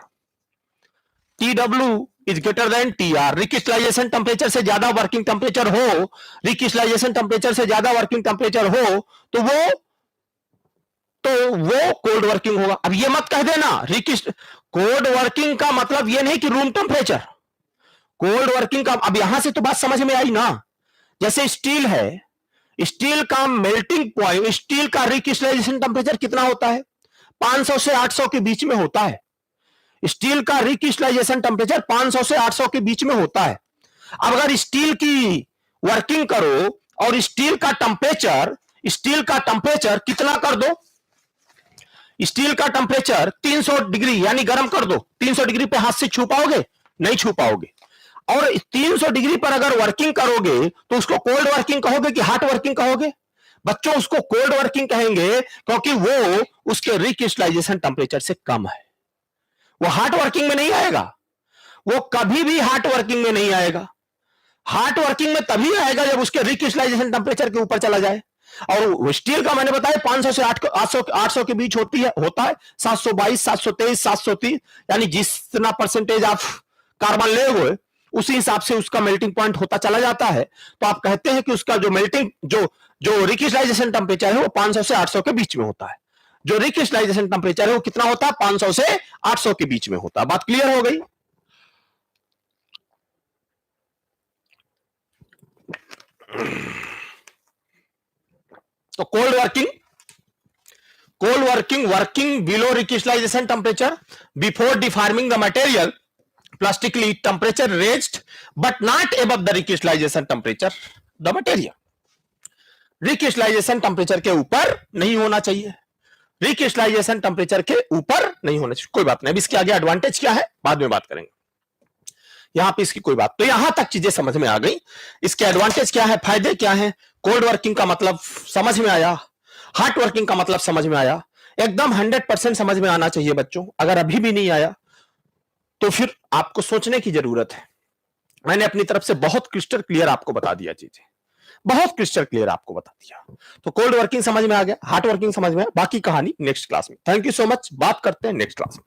TW is greater than TR। Recrystallisation temperature से ज्यादा वर्किंग टेम्परेचर हो, रिक्रिस्टलाइजेशन टेम्परेचर से ज्यादा वर्किंग टेम्परेचर हो तो वो कोल्ड वर्किंग होगा। अब ये मत कह देना कोल्ड वर्किंग का मतलब ये नहीं कि रूम टेम्परेचर, कोल्ड वर्किंग का, अब यहां से तो बात समझ में आई ना। जैसे स्टील है, स्टील का मेल्टिंग पॉइंट, स्टील का रिक्रिस्टलाइजेशन टेम्परेचर कितना होता है, 500 से 800 के बीच में होता है। स्टील का रिक्रिस्टलाइजेशन टेम्परेचर 500 से 800 के बीच में होता है। अब अगर स्टील की वर्किंग करो और स्टील का टेम्परेचर कितना कर दो, स्टील का टेम्परेचर 300 डिग्री यानी गर्म कर दो, 300 डिग्री पे हाथ से छू पाओगे, नहीं छू पाओगे। और 300 डिग्री पर अगर वर्किंग करोगे तो उसको कोल्ड वर्किंग कहोगे कि हॉट वर्किंग कहोगे? बच्चों उसको कोल्ड वर्किंग कहेंगे क्योंकि वो उसके रिक्रिस्टलाइजेशन टेम्परेचर से कम है। वो हॉट वर्किंग में नहीं आएगा, वो कभी भी हॉट वर्किंग में नहीं आएगा। हॉट वर्किंग में तभी आएगा जब उसके रिक्रिस्टलाइजेशन टेम्परेचर के ऊपर चला जाए। और स्टील का मैंने बताया 500 से 800 के बीच होता है, 722, 723, 730, यानी जितना परसेंटेज आप कार्बन ले हुए उसी हिसाब से उसका मेल्टिंग पॉइंट होता चला जाता है। तो आप कहते हैं कि उसका जो मेल्टिंग जो रिक्रिस्टलाइजेशन टेम्परेचर है वो 500 से 800 के बीच में होता है। जो रिक्रिस्टलाइजेशन टेम्परेचर है वो कितना होता है, 500 से 800 के बीच में होता है। बात क्लियर हो गई? तो cold working below recrystallisation temperature before deforming the material, plastically temperature raised but not above the recrystallisation temperature the material. Recrystallisation temperature के ऊपर नहीं होना चाहिए, रिक्रिस्टलाइजेशन टेम्परेचर के ऊपर नहीं होना चाहिए। कोई बात नहीं, अब इसके आगे एडवांटेज क्या है बाद में बात करेंगे, यहां पे इसकी कोई बात। तो यहां तक चीजें समझ में आ गई, इसके एडवांटेज क्या है, फायदे क्या है, कोल्ड वर्किंग का मतलब समझ में आया, हॉट वर्किंग का मतलब समझ में आया, एकदम 100% समझ में आना चाहिए बच्चों। अगर अभी भी नहीं आया तो फिर आपको सोचने की जरूरत है। मैंने अपनी तरफ से बहुत क्रिस्टल क्लियर आपको बता दिया, चीजें बहुत क्रिस्टल क्लियर आपको बता दिया। तो कोल्ड वर्किंग समझ में आ गया, हॉट वर्किंग समझ में आया, बाकी कहानी नेक्स्ट क्लास में। थैंक यू सो मच, बात करते हैं नेक्स्ट क्लास में।